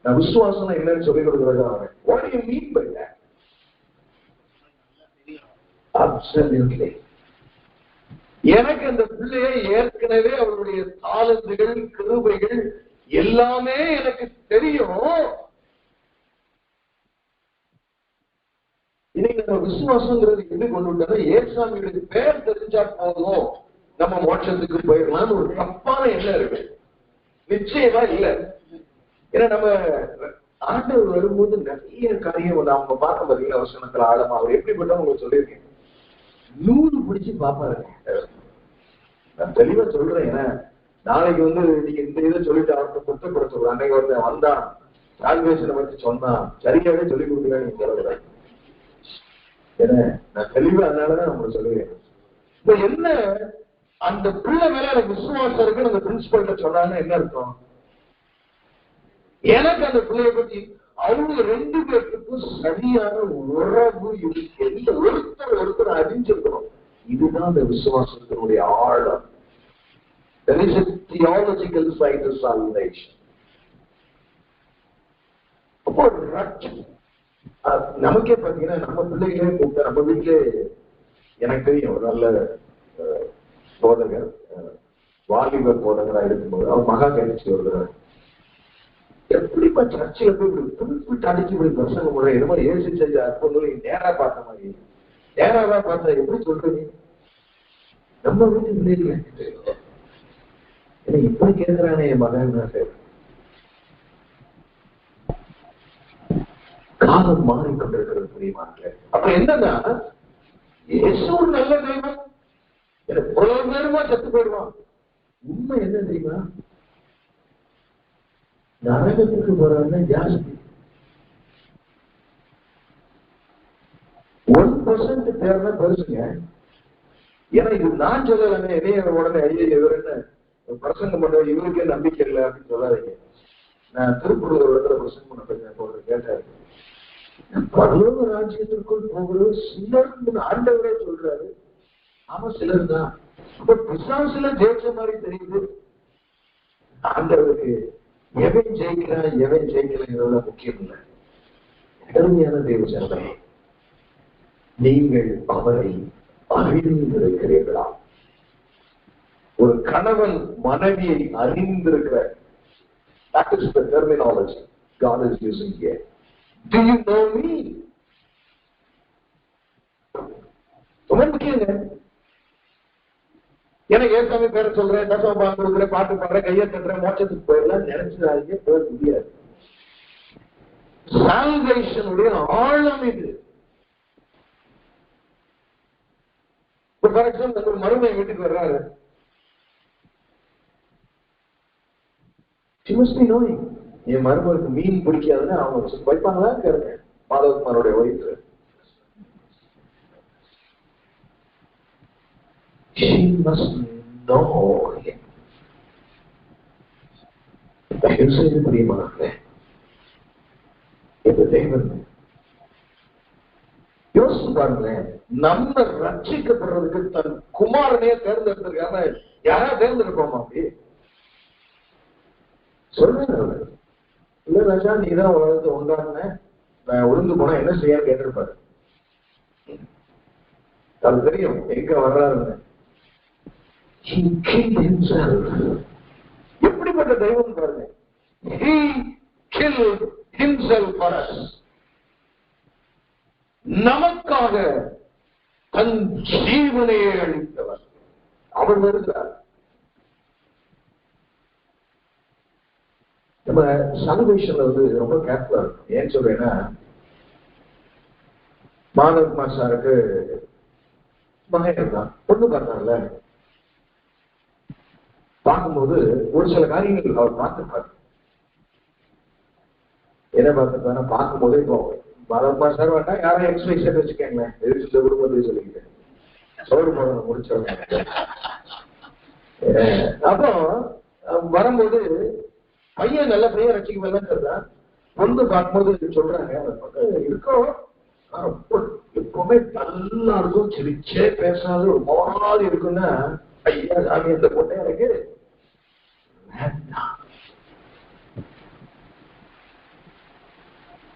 நான் விசுவாசம் என்னன்னு சொல்லிக் கொடுக்கறதா வரேன். What do you mean by that? Absolutely. எனக்கு அந்த பிள்ளையை ஏற்கனவே அவருடைய தாளந்துகள் கிருபைகள் எல்லாமே எனக்கு தெரியும். இன்னைக்கு நம்ம விசுவாசங்கிறது எப்படி கொண்டு விட்டா, ஏசாமியுடைய பேர் தெரிஞ்சா போதும் நம்ம மோட்சத்துக்கு போயிடலாம்னு ஒரு தப்பான எண்ணம் இருக்கு. நிச்சயமா இல்ல. ஏன்னா நம்ம ஆண்டவர் வரும்போது நிறைய காரியம் நாம பார்க்க பார்த்தீங்கன்னா வசனத்துல ஆழமா அவர் எப்படிப்பட்ட உங்களுக்கு சொல்லியிருக்கேன், நூறு பிடிச்சு பாப்பாரு. நான் தெளிவா சொல்றேன். ஏன்னா நாளைக்கு வந்து நீங்க இந்த இதை சொல்லிட்டு அவர்கிட்ட குற்றப்படுத்த அன்னைக்கு ஒருத்தன் வந்தான் சால்வேஷனை பத்தி சொன்னான், சரியாவே சொல்லிக் கொடுக்குறேன் நீங்க சொல்லக்கூடாது. ஏன்னா நான் தெளிவா அதனாலதான் உங்களுக்கு சொல்லுவேன். இப்ப என்ன அந்த பிள்ளை மேல எனக்கு விசுவாசம் இருக்குன்னு அந்த பிரின்சிபல்கிட்ட சொன்னான்னு என்ன அர்த்தம்? எனக்கு அந்த பிள்ளைய பத்தி அவங்க ரெண்டு பேருக்கும் சரியான உறவு இருக்கு. ஒருத்தர் அறிஞ்சிருக்கணும். இதுதான் அந்த விசுவாசத்தினுடைய ஆழம். There is a theological side to salvation. அப்போ நமக்கே பாத்தீங்கன்னா நம்ம பிள்ளைகளே கூப்பிட்ட நம்ம வீட்டிலே எனக்கு தெரியும் ஒரு நல்ல போதகர், வாலிபர் போதகரா இருக்கும்போது அவர் மகா கழிச்சு வருகிறார். எப்படிப்பா சர்ச்சையில போய் இப்படி அடிச்சு இப்படி பிரசங்க முறை இது மாதிரி ஏசி செஞ்ச அற்புதங்களை நேரா பார்த்த மாதிரி நேராதான் பார்த்தா எப்படி சொல்றீங்க? நம்ம வீட்டு பிள்ளைகள ஏன்னா இப்படி கேட்கிறானே என் மகன் சார். காலம் மாறிக்கொண்டிருக்கிறது புரியுமாங்க. அப்ப என்னன்னா ஒரு நல்ல தெய்வம் எனக்கு எவ்வளவு நேரமா செத்து போயிடுவான். உண்மை என்ன தெரியுமா? நரகத்துக்கு போறவங்க ஜாஸ்தி. 1% தேர்னா பெருசுங்க. ஏன்னா இது நான் சொல்லலாங்க, என்னைய உடனே ஐயா இவர் என்ன பிரசங்கம் பண்ற இவருக்கே நம்பிக்கை இல்லை அப்படின்னு சொல்லாதீங்க. நான் திருப்பூர் ஒரு இடத்துல பிரசங்கம் பண்ண போய் கேட்டாரு, பரலோக ராஜ்யத்திற்குள் போகிறது சிலர் ஆண்டவரே சொல்றாரு. ஆமா சிலர் தான். அப்ப பிசாசுல ஜெயிச்ச மாதிரி தெரியுது. ஆண்டவருக்கு எவன் ஜெயிக்கிறான் எவன் ஜெயிக்கலைங்கிறதுல முக்கியம் இல்லை. கடுமையான தேவஜனமே, நீங்கள் அவரை அறிந்திருக்கிறீர்களா? ஒரு கணவன் மனைவியை அறிந்திருக்கிற, that is the terminology God is using here. Do you know me? ரொம்ப முக்கியங்க. எனக்கு ஏசாமி பேரை சொல்றேன், தசம பாகம் கொடுக்குறேன், பாட்டு பாடுறேன், கையை தட்டுறேன், மோட்சத்துக்கு போயிடலாம் நினைச்சதாங்க போக முடியாது. சால்வேஷனுடைய ஆழம் இது. ஃபார் எக்ஸாம்பிள், ஒரு மருமை வீட்டுக்கு வர்றாரு. என் மருமகளுக்கு மீன் பிடிக்காதுன்னு அவங்க வைப்பாங்களா கேட்க. மாதவகுமாரோட wife. She must know him. பிரியமானே, யோசிச்சு பாருங்களேன், நம்ம ரட்சிக்கப்படுறதுக்கு தன் குமாரனையே தேர்ந்தெடுத்திருக்காம யாரா தேர்ந்தெடுப்போமா? அப்படி சொல்றேன். இல்ல ராஜா, நீதான் உலகத்தை உண்டான, நான் உளுந்து போனா என்ன செய்ய கேட்டிருப்பாரு. அது தெரியும் எங்க வர்றாருன்னு. எப்படிப்பட்ட தெய்வம் பாருங்க. He killed himself for us. நமக்காக தன் ஜீவனையே அளித்தவர் அவர் வருகிறார். நம்ம சால்வேஷன்ல ரொம்ப கேர்ஃபுல்லா இருக்கும். ஏன் சொல்றேன்னா, மாதவகுமார் சாருக்கு மகன் தான் பொண்ணு பார்த்தார்ல, பார்க்கும்போது ஒரு சில காரியங்கள் அவர் பார்த்துருப்பாரு. என்ன பார்த்துருப்பாருன்னா, பார்க்கும்போதே இப்போ மாதவகுமார் சார் வேண்டாம், யாரும் எக்ஸ்பிரஸ் வச்சுக்கோங்களேன், எதிர்த்து இந்த குடும்பத்தையும் சொல்லிக்கிட்டேன், சோறு போட முடிச்சவங்க. அப்போ வரும்போது பையன் நல்ல பையன் ரசிக்கப்படலாம். பொண்ணு பார்க்கும்போது சொல்றாங்க, இருக்கோம் எப்பவுமே நல்லா இருக்கும், சிரிச்சே பேசாது ஒரு மாதிரி இருக்குன்னா, ஐயா சாமி அந்த பொண்ணே எனக்கு வேண்டாம்.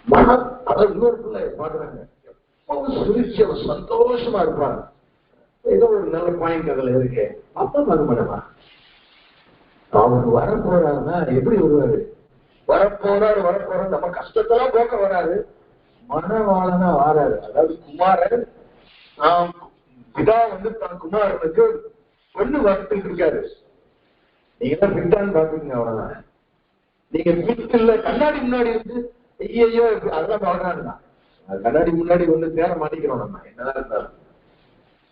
மனம் அதை இன்னொரு பிள்ளை பாக்குறாங்க, எப்பவும் சிரிச்சு சந்தோஷமா இருப்பாங்க. ஏதோ ஒரு நல்ல பாயிண்ட் அதுல இருக்கு. அப்பா பார்க்க மாட்டேமா, அவர் வரப்போறாருன்னா எப்படி வருவாரு? வரப்போறாரு நம்ம கஷ்டத்தெல்லாம் போக்க வராரு, மனவாளனா வாராரு. அதாவது குமாரன் பிதா தன் குமாரனுக்கு பொண்ணு வளர்த்துட்டு இருக்காரு. நீங்க தான் பிட்டான்னு பாத்துக்கீங்க, அவ்வளவுதான். நீங்க பிட் இல்ல, கண்ணாடி முன்னாடி இருந்து ஐயோ அதெல்லாம் பாக்குறாருதான். கண்ணாடி முன்னாடி தேர மாட்டிக்கிறோம் நம்ம என்னதான் இருந்தாலும்.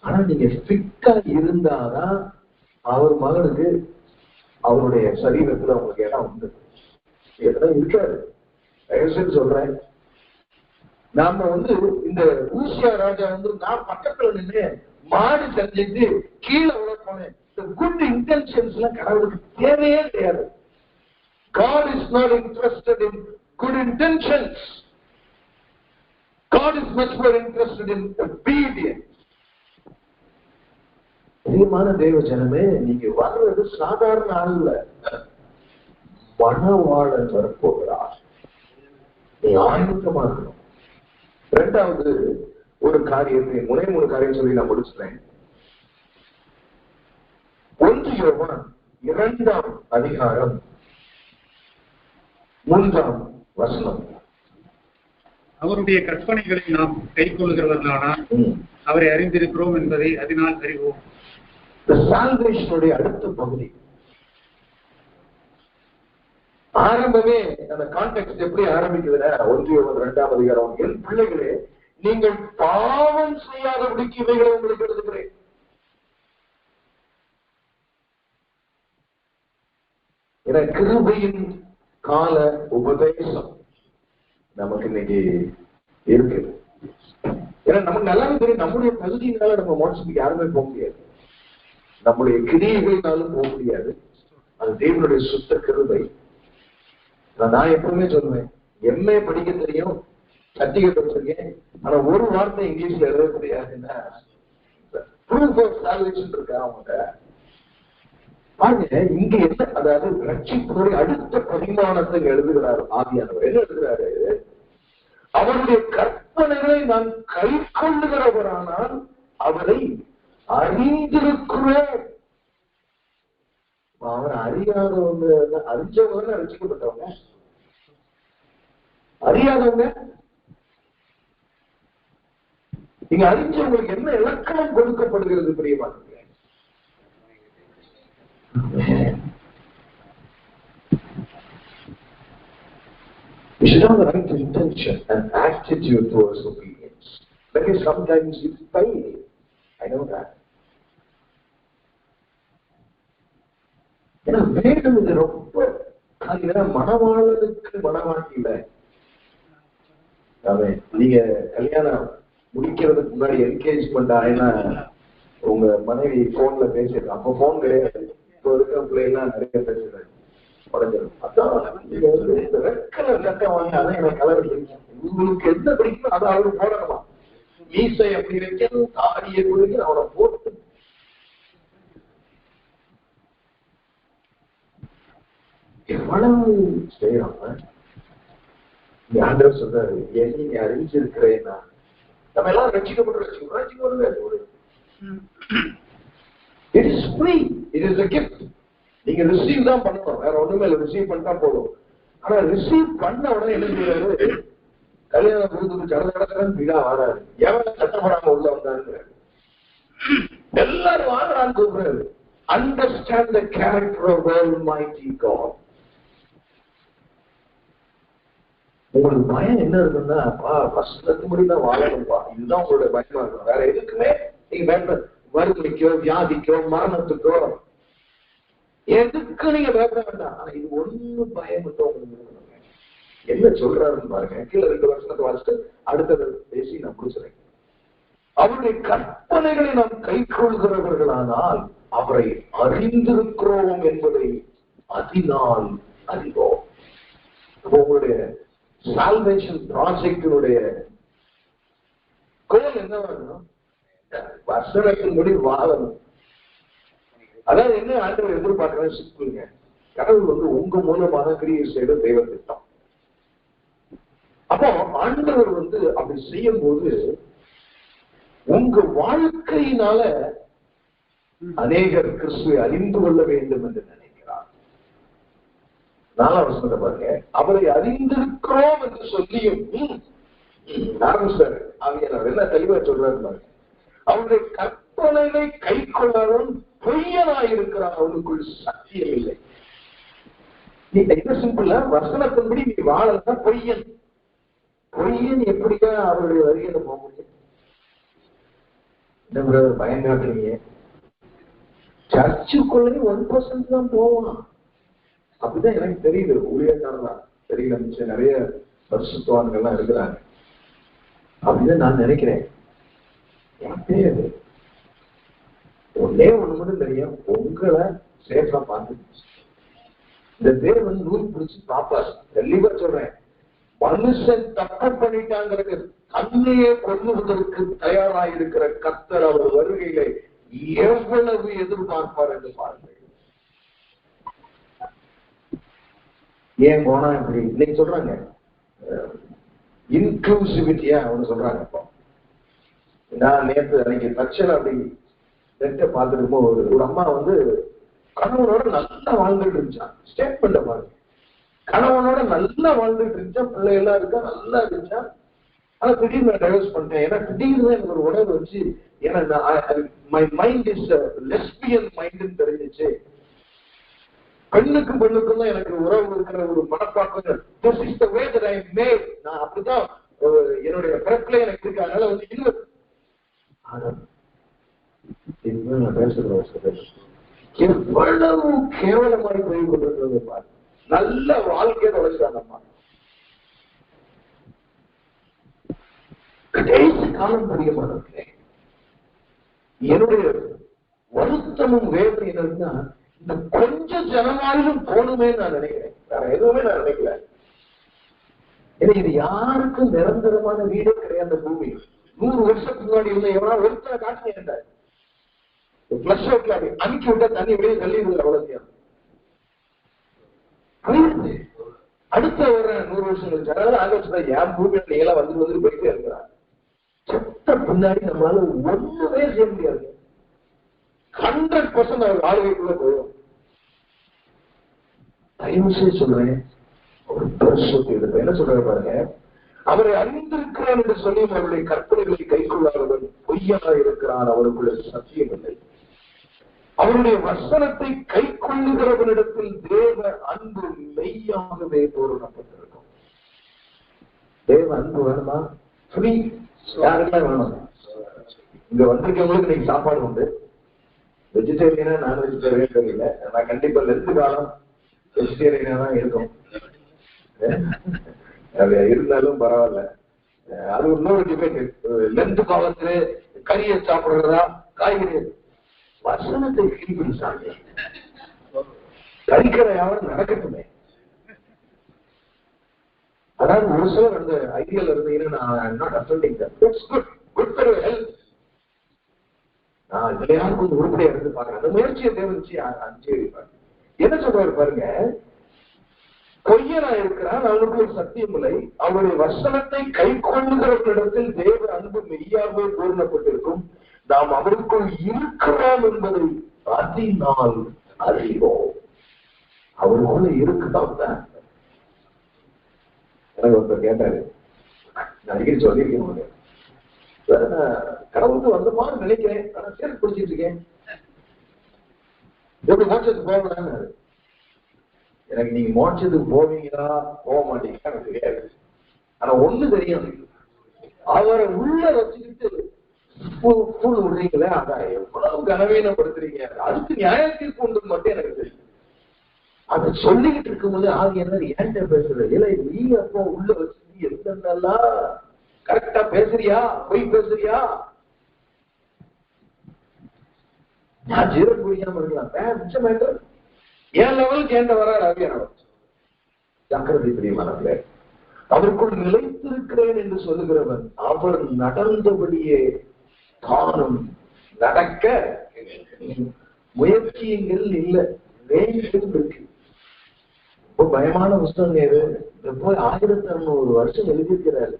ஆனா நீங்க ஃபிட்டா இருந்தாதான் அவர் மகனுக்கு அவருடைய சரீரத்துல உங்களுக்கு இடம் உண்டு. இதெல்லாம் இருக்காது. தயவுசெய்து சொல்றேன், நாம இந்த ஊசியா ராஜா நான் பக்கத்துல நின்று மாடு செஞ்சுட்டு கீழே விட போனேன். குட் இன்டென்ஷன்ஸ் எல்லாம் கடவுளுக்கு தேவையே கிடையாது. God is not interested in good intentions. God is much more interested in obedience. பிரியமான தேவ ஜனமே, நீங்க வர்றது சாதாரண ஆள் இல்ல, மணவாளன் வரப்போகிறார். நீ ஆயத்தமா இருக்கணும். இரண்டாவது ஒரு காரியத்தை, மூணு காரியம் சொல்லி நான் முடிச்சுட்டேன். 1 யோவான் 2ஆம் அதிகாரம் 3ஆம் வசனம். அவருடைய கற்பனைகளை நாம் கை கொள்கிறவர்களானால் அவரை அறிந்திருக்கிறோம் என்பதை அதனால் அறிவோம். சால்வேஷனுடைய அடுத்த பகுதி ஆரம்பமே அந்த கான்டெக்ஸ்ட் எப்படி ஆரம்பிக்குதுன்னா, 1 யோவான் 2ஆம் அதிகாரம், என் பிள்ளைகளே நீங்கள் பாவம் செய்யாதபடிக்கு இவைகளை உங்களுக்கு எழுதுகிறேன். என கிருபையின் கால உபதேசம் நமக்கு இன்னைக்கு இருக்கு. ஏன்னா நமக்கு நல்லாவே தெரியும், நம்முடைய பகுதியினால நம்ம மோட்சத்துக்கு யாருமே போக முடியாது, நம்முடைய கிரியைகளினாலும் போக முடியாது. அது தேவனுடைய சுத்த கிருபை. நான் எப்பவுமே சொல்லுவேன், எம்ஏ படிக்க தெரியும், சர்டிபிகேட் வச்சிருக்கேன், ஆனா ஒரு வார்த்தை இங்கிலீஷ்ல எழுத முடியாதுன்னா ப்ரூஃப் ஆஃப் சால்வேஷன் இருக்கா அவங்க பாருங்க. இங்க என்ன, அதாவது ரட்சிப்புடைய அடுத்த பரிமாணத்தை எழுதுகிறார் ஆவியானவர். என்ன எழுதுகிறாரு? அவருடைய கற்பனைகளை நான் கை கொள்ளுகிறவரானால் அவரை அறிந்திருக்கிறேன். அவர் அறியாதவங்க, அறிஞ்சவங்க ரட்சிக்கப்பட்டவங்க, அறியாதவங்க. நீங்க அறிஞ்சவங்களுக்கு என்ன இலக்கணம் கொடுக்கப்படுகிறது பிரியமானவர்களே? You should have the right intention and attitude towards obedience. Because sometimes you fail. I know that. ஏன்னா வேணும் இது ரொம்ப மனவாளனுக்கு மனவாட்டி இல்லை. நீங்க கல்யாணம் முடிக்கிறதுக்கு முன்னாடி என்கேஜ்மெண்ட் ஆயினா உங்க மனைவி போன்ல பேசிடுறாங்க. அப்ப போன் கிடையாது. இப்போ இருக்கிற பிள்ளைலாம் நிறைய பேசுறாங்க. உடஞ்சிடும். அதான் நீங்க வந்து இந்த ரெட் கலர் சட்டை வாங்கி அதான் எனக்கு கலர் பிடிக்கும். உங்களுக்கு என்ன பிடிக்கும் அதை அவரு போடணுமா? மீசை எப்படி வைக்கணும், தாடியை கொடுக்க அவனை போட்டு எவ்வளவு செய்யறாங்க. ஆண்டவர் சொல்றாரு, நீ அறிஞ்சிருக்கிறேன்னா நம்ம எல்லாம் ரட்சிக்கப்பட்டு It is free. It is a gift. நீங்க ரிசீவ் தான் பண்ணணும், வேற ஒண்ணுமே இல்லை. ரிசீவ் பண்ணிட்டா போதும். ஆனா ரிசீவ் பண்ண உடனே என்ன செய்யறாரு? கல்யாணம் கொடுத்து கடற்கடன் வீடா வராது. எவன் சட்டப்படாம உள்ள வந்தாரு? எல்லாரும் வாங்கலான்னு கூப்பிடுறாரு. Understand the character of almighty God. உங்களுக்கு பயம் என்ன இருக்குன்னா, கஷ்டத்துக்கு முடிதான் வாழணும்பா, இதுதான் உங்களோட பயமா இருக்கும். வேற எதுக்குமே நீங்க பயப்பட, வறுமைக்கோ வியாதிக்கோ மரணத்துக்கோ எதுக்கு நீங்க பயப்பட வேண்டாம். ஆனா இது ஒண்ணு பயம் என்ன சொல்றாருன்னு பாருங்க. கீழே 2 வருஷத்துக்கு வாசிட்டு அடுத்தது பேசி நான் முடிச்சுறேன். அவருடைய கற்பனைகளை நாம் கை கொள்கிறவர்களானால் அவரை அறிந்திருக்கிறோம் என்பதை அதனால் அறிவோம். உங்களுடைய சால்வேஷன் ப்ராஜெக்டினுடைய கோல் என்ன வேணும்? வசனத்தின் முடி வாழணும். அதாவது என்ன ஆண்டவர் எதிர்பார்க்கிறேன் சிக்குங்க. கடவுள் வந்து உங்க மூலமாக கிரியை செய்த தெய்வ திட்டம். அப்போ ஆண்டவர் வந்து அப்படி செய்யும் போது உங்க வாழ்க்கையினால அநேகர் கிறிஸ்துவை அறிந்து கொள்ள வேண்டும் என்று நினைக்கிறார். 4ஆம் வசனத்தை பாருங்க. அவரை அறிந்திருக்கிறோம் என்று சொல்லியும் சார் ஆவியானவர் என்ன தெளிவா சொல்றாரு பாருங்க. அவருடைய கற்பனைகளை கை கொள்ளாதவன் பொய்யனாயிருக்கிறான், அவனுக்குள் சத்தியம் இல்லை. நீ என்ன சிம்பிளா வசனத்தின்படி நீ வாழலன்னா பொய்யன். பொய்யன் எப்படியா அவருடைய வருகையில போக முடியும்? என்ன பயம் காட்டுறீங்க? சர்ச்சுக்குள்ளே 1% தான் போவான். அப்படிதான் எனக்கு தெரியுது. ஊழியக்காரன் தெரியல, மிச்சம் நிறைய பரிசுத்தவான்கள்லாம் இருக்கிறாங்க. அப்படிதான் நான் நினைக்கிறேன். எனக்கு தெரியாது. ஒன்னே ஒண்ணு மட்டும் தெரியும், உங்களை சேஃபா பார்த்து இந்த தேவன் நூல் பிடிச்சு பாப்பாரு. தெளிவா சொல்றேன், மனுஷன் தப்பு பண்ணிட்டாங்கிறது தன்னையே கொல்லுவதற்கு தயாராயிருக்கிற கர்த்தர் அவர் வருகையிலே எவ்வளவு எதிர்பார்ப்பார் என்று பாருங்கள். ஏன் போனா இப்படி இன்னைக்கு சொல்றாங்க இன்க்ளூசிவிட்டியா அவனு சொல்றாங்க. இப்போ நான் நேற்று அன்னைக்கு தட்சணை அப்படி நெட்டை பார்த்துருக்கும் ஒரு அம்மா வந்து கணவனோட நல்லா வாழ்ந்துட்டு இருந்துச்சான். ஸ்டேட்மெண்ட பாருங்க. கணவனோட நல்லா வாழ்ந்துட்டு இருந்துச்சா, பிள்ளை எல்லாம் இருக்கா, நல்லா இருந்துச்சா. ஆனா திடீர்னு நான் டைவர்ஸ் பண்ணிட்டேன். ஏன்னா திடீர்னு எனக்கு ஒரு உணர்வு வச்சு, ஏன்னா my mind is lesbian mind தெரிஞ்சிச்சு. பெண்ணுக்கும் பெண்ணுக்கும் தான் எனக்கு உறவு இருக்கிற ஒரு மனப்பாக்கம். This is the way that I made. நான் அப்படிதான் என்னுடைய பிறப்புல எனக்கு இருக்கு. அதனால வந்து இன்னும் பேசுறேன் எவ்வளவு கேவலமாய் போய் கொண்டிருக்கிறது பாரு. நல்ல வாழ்க்கையை தொலைச்சாங்கம்மா. கடைசி காலம் பிரியமானவர்களே, என்னுடைய வருத்தமும் வேதனை என்னன்னா, இந்த கொஞ்ச ஜனமாயிலும் போகணுமே நான் நினைக்கிறேன். வேற எதுவுமே நான் நினைக்கல. ஏன்னா இது யாருக்கும் நிரந்தரமான வீடே கிடையாது. பூமி 100 வருஷத்துக்கு முன்னாடி இருந்த எவனா ஒருத்தரை காட்டுங்க பிளஸ் அவுட்ல அமுக்கி விட்டா தண்ணி வெளியே தள்ளிடுது. அவ்வளவு அடுத்த வர 100 வருஷம் கழிச்சு அதனால ஆலோசனை என் பூமியில நீங்களாம் வந்துட்டு போயிட்டே இருக்கிறாங்க. செத்த பின்னாடி நம்மளால ஒண்ணுமே செய்ய முடியாது. 100% அவர் ஆளுகைக்குள்ள போயிடும். தயவு செய்து சொல்றேன், ஒரு பரிசுத்த என்ன சொல்றாரு பாருங்க, அவரை அறிந்திருக்கிறான் என்று சொல்லி அவருடைய கற்பனைகளை கைக்கொள்ளாதவன் பொய்யாக இருக்கிறான், அவருக்குள்ள சத்தியம் இல்லை. அவருடைய வசனத்தை கை கொள்ளுகிறவனிடத்தில் தேவ அன்பு மெய்யாகவே பூரணப்பட்டிருக்கும். தேவ அன்பு வேணுமா? ஃப்ரீ. யாருக்கெல்லாம் வேணும்? இங்க வந்திருக்கவங்களுக்கு நீங்க சாப்பாடு உண்டு. வெஜிடேரியனா நான் வெஜிடேரியன் தெரியல, நான் கண்டிப்பா லென்த் காலம் வெஜிடேரியனா தான் இருக்கும். இருந்தாலும் பரவாயில்ல. அது இன்னொரு டிபேட். லென்த் காலத்துல கறியை சாப்பிடுறதா காய்கறி? வசனத்தை கிரிப்படி சாமி கறிக்கிற யாரும் நடக்கட்டுமே. அதாவது ஒரு சிலர் அந்த ஐடியால இருந்தீங்கன்னா நான் இதுல யாரும் கொஞ்சம் உருப்படியா இருந்து பாக்குறேன். அந்த முயற்சியை தேவைச்சு அஞ்சு என்ன சொல்றாரு பாருங்க, பொய்யனா இருக்கிறான், அவனுக்கு ஒரு சத்தியம் இல்லை. அவருடைய வசனத்தை கை கொள்ளுகிறவர்களிடத்தில் தேவ அன்பு மெய்யாகவே பூர்ணப்பட்டிருக்கும். நாம் அவருக்குள் இருக்கிறோம் என்பதை அதனால் அறிவோம். அவருக்குள்ள இருக்குதான். எனக்கு ஒருத்தர் கேட்டாரு, நான் அடிக்கடி சொல்லியிருக்கேன், கடவுளுக்கு வந்தமான்னு நினைக்கிறேன், ஆனா சேர்த்து பிடிச்சிட்டு இருக்கேன், எப்படி மோட்சத்துக்கு போகணும்னு. எனக்கு நீங்க மோட்சத்துக்கு போவீங்களா போக மாட்டீங்களா எனக்கு தெரியாது. ஆனா ஒண்ணு தெரியும், அவரை உள்ள வச்சுக்கிட்டு விடுறீங்களே, அதான் எவ்வளவு கனவீனப்படுத்துறீங்க. அதுக்கு நியாய தீர்ப்பு உண்டு மட்டும் எனக்கு தெரியும். அதை சொல்லிக்கிட்டு இருக்கும்போது ஆகிய ஏன்ட்ட பேசுறது இல்லை, நீ அப்போ உள்ள வச்சு என்னென்னலாம் கரெக்டா பேசுறியா பொய் பேசுறியா? நான் ஜீரன் குடிக்காம இருக்கலாம். என் லெவலுக்கு ஏண்ட வராரு அவியானவர். ஜாக்கிரதை பிரியமானவர்களே, அவருக்குள் நிலைத்திருக்கிறேன் என்று சொல்லுகிறவன் அவர் நடந்தபடியே தானும் நடக்க முயற்சியங்கள் இல்லை. இருக்கு. ரொம்ப பயமான புத்தகம் இது. போய் 1600 வருஷம் எழுதியிருக்கிறாரு.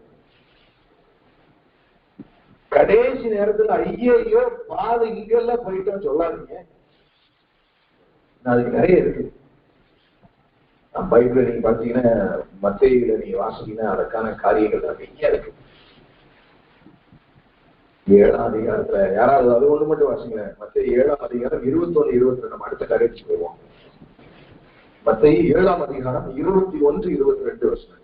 கடைசி நேரத்துல ஐயோ பாதை இங்கெல்லாம் போயிட்டோம் சொல்லாதீங்க. அதுக்கு நிறைய இருக்கு. பைபிள்ல நீங்க பாத்தீங்கன்னா, மத்தேயுல நீங்க வாசிங்கன்னா அதற்கான காரியங்கள் நிறைய இருக்கு. 7ஆம் அதிகாரத்துல யாராவது அது ஒண்ணு மட்டும் வாசிங்களேன். மத்தேயு 7ஆம் அதிகாரம் 21, 22 நம்ம அடுத்த கரைச்சு போயிடுவோம். மத்தேயு 7ஆம் அதிகாரம் 21, 22 வருஷம்.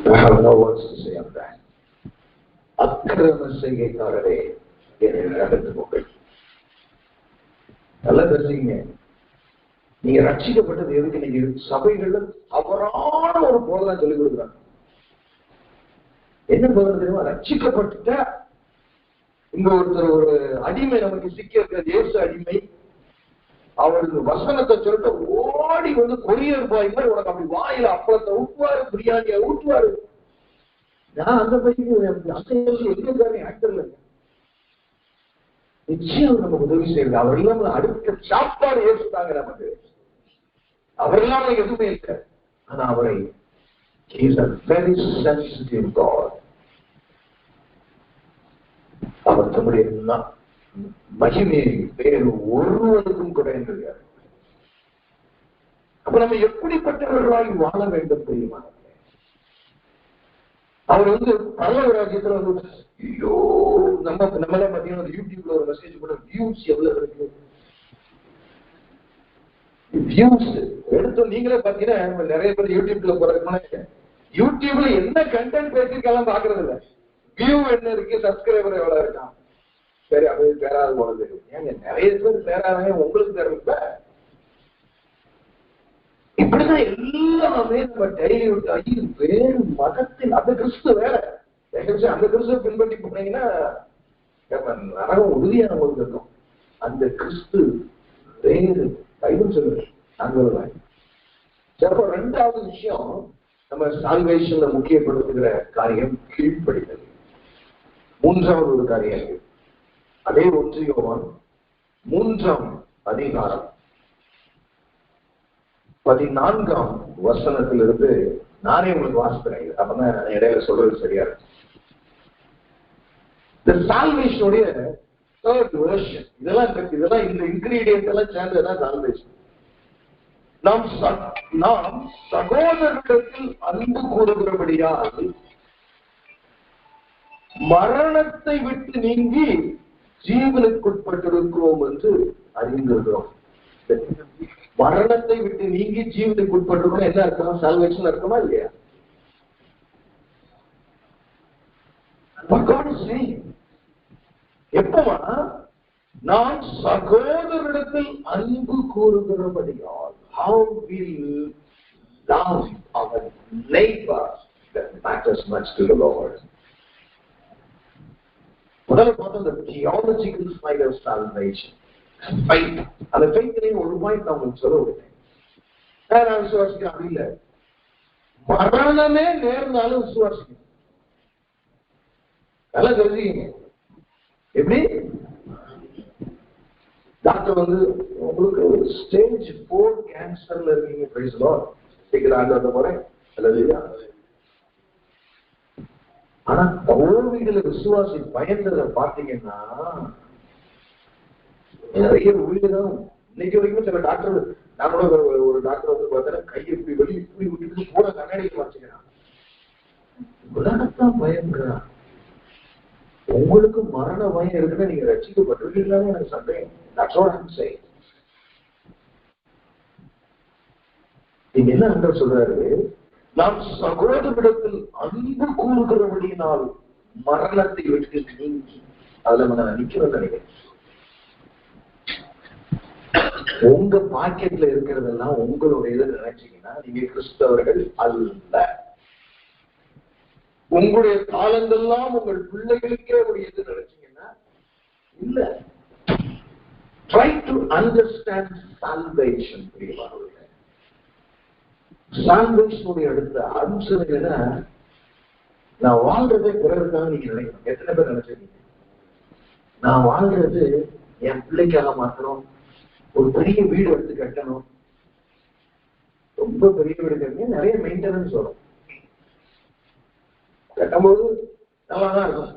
I have no words to say on that. அக்கிரம செய்கைக்காரரே என்னை நடந்து போங்கள். நல்லா தெரிஞ்சுங்க, நீங்க ரட்சிக்கப்பட்டது எதுக்கு? நீங்க சபைகள்ல தவறான ஒரு போதனை சொல்லிக் கொடுக்குறாங்க. என்ன போதனை தெரியுமா? ரட்சிக்கப்பட்ட இங்க ஒருத்தர் ஒரு அடிமை நமக்கு சிக்க இருக்கிற இயேசு அடிமை, அவருக்கு வசனத்தை சொல்லிட்டு ஓடி வந்து கொரியர் பாய் மாதிரி உனக்கு அப்படி வாயில அப்பளத்தை ஊட்டுவாரு, பிரியாணியை ஊட்டுவாரு. நான் அந்த பைக்கு எங்க ஆக்டர்ல நிச்சயம் நமக்கு உதவி செய்யுங்க. அவர் இல்லாம அடுத்த சாப்பாடு ஏற்றுட்டாங்க நமக்கு. அவர் இல்லாம எதுவுமே இல்லை. ஆனா அவரை வெரி சென்சிட்டிவ் காட். அவர் தம்முடைய மகிமையை வேறு ஒருவருக்கும் குறைந்திருக்காரு. அப்ப நம்ம எப்படிப்பட்டவர்களாய் வாழ வேண்டும் தெரியுமா? அவர் பரலோக ராஜ்யத்துல ஐயோ நம்மளே பாத்தீங்கன்னா யூடியூப்ல ஒரு மெசேஜ் கூட வியூஸ் எவ்வளவு இருக்கு. வியூஸ் எடுத்து நீங்களே பாத்தீங்கன்னா நிறைய பேர் யூடியூப்ல போறதுக்கு யூடியூப்ல என்ன கண்டென்ட் பேசிருக்கலாம் பாக்குறது இல்ல. வியூ என்ன இருக்கு, சப்ஸ்கிரைபர் எவ்வளவு இருக்கான், சரி அது தேராது போல தெரியும். ஏங்க நிறைய பேர் தேராதே, உங்களுக்கு தேர்வுல இப்படிதான் எல்லாமே நம்ம டெய்லி விட்டு வேறு மதத்தில் அந்த கிறிஸ்து வேற அந்த கிறிஸ்துவ பின்பற்றி போனீங்கன்னா நரகம் உறுதியா நம்மளுக்கு இருக்கும். அந்த கிறிஸ்து வேறு பைபிள் சொல்லுங்க. அப்போ ரெண்டாவது விஷயம் நம்ம சால்வேஷன்ல முக்கியப்படுத்துகிற காரியம் கீழ்ப்படிதல். மூன்றாவது ஒரு காரியம் அதே 1 யோவான் 3ஆம் அதிகாரம் 14ஆம் வசனத்திலிருந்து நானே உங்களுக்கு வாசிக்கிறேன். அப்பதான் இடையில சொல்றது சரியா இருக்கு. இந்த சால்வேஷனுடைய தேர்ட் வெர்ஷன் இதெல்லாம் இந்த இன்கிரீடியன்ட் எல்லாம் சேர்ந்ததுதான் சால்வேஷன். நாம் சகோதரத்தில் அன்பு கூறுகிறபடியால் மரணத்தை விட்டு நீங்கி ஜீவனுக்குட்பட்டிருக்கிறோம் என்று அறிந்திருக்கிறோம். மரணத்தை விட்டு நீங்கி ஜீவனுக்குட்பட்டிருக்கோம் என்ன அர்த்தமா? சால்வேஷன் அர்த்தமா இல்லையா? எப்பமா நாம் சகோதரிடத்தில் அன்பு கூறுகிறபடியால் how will love our neighbor that matters much to the Lord. முதல்ல பார்த்தோம் the theological side of salvation. Faith. அந்த faith-ஐயும் ஒரு பாயிண்ட் நான் உங்களுக்கு சொல்ல விட்டேன். நான் விசுவாசிக்கிறேன் அப்படி இல்லை, மரணமே நேர்ந்தாலும் விசுவாசிக்கணும். நல்லா தெரிஞ்சுக்கீங்க. எப்படி டாக்டர் உங்களுக்கு ஸ்டேஜ் 4 கேன்சர்ல இருக்கீங்க, பிரைஸ் லார்ட், சீக்கிரம் அந்த முறை அல்ல. ஆனா தோல்விகளை விசுவாசி பயந்ததை பாத்தீங்கன்னா நிறைய ஊழியதான் இன்னைக்கு வரைக்கும் சில டாக்டர், நான் கூட ஒரு டாக்டர் பார்த்தா கையை இப்படி வெளியே இப்படி விட்டுட்டு கூட கண்ணாடிக்கு வச்சுக்கிறான். உலகத்தான் பயங்கிறான். உங்களுக்கு மரண பயம் இருக்குன்னா நீங்க ரட்சிக்கப்பட்டிருக்கீங்களான்னு எனக்கு சந்தேகம். நீங்க என்ன அண்டர் சொல்றாரு? நாம் சகோதரிடத்தில் அன்பு கூறுகிறபடியினால் மரணத்தை விட்டு நீங்கி அதுல நான் நிக்கிறேன் நினைக்கிறேன். உங்க பாக்கெட்ல இருக்கிறதெல்லாம் உங்களுடைய நினைச்சீங்கன்னா நீங்க கிறிஸ்தவர்கள் அல்ல. உங்களுடைய காலங்கள்லாம் உங்கள் பிள்ளைகளுக்கே உடையது நினைச்சீங்கன்னா இல்ல. Try to understand salvation. சால்வேஷனுடைய அடுத்த அம்சம் என்னன்னா, நான் வாழ்றதே பிறருக்காக நீங்க நினைக்கணும். எத்தனை பேர் நினைச்சிருக்கீங்க நான் வாழ்றது என் பிள்ளைக்காக மாற்றணும், ஒரு பெரிய வீடு எடுத்து கட்டணும், ரொம்ப பெரிய வீடு கட்டணும், நிறைய மெயின்டெனன்ஸ் வரும், கட்டும்போது நல்லாதான் இருக்கும்,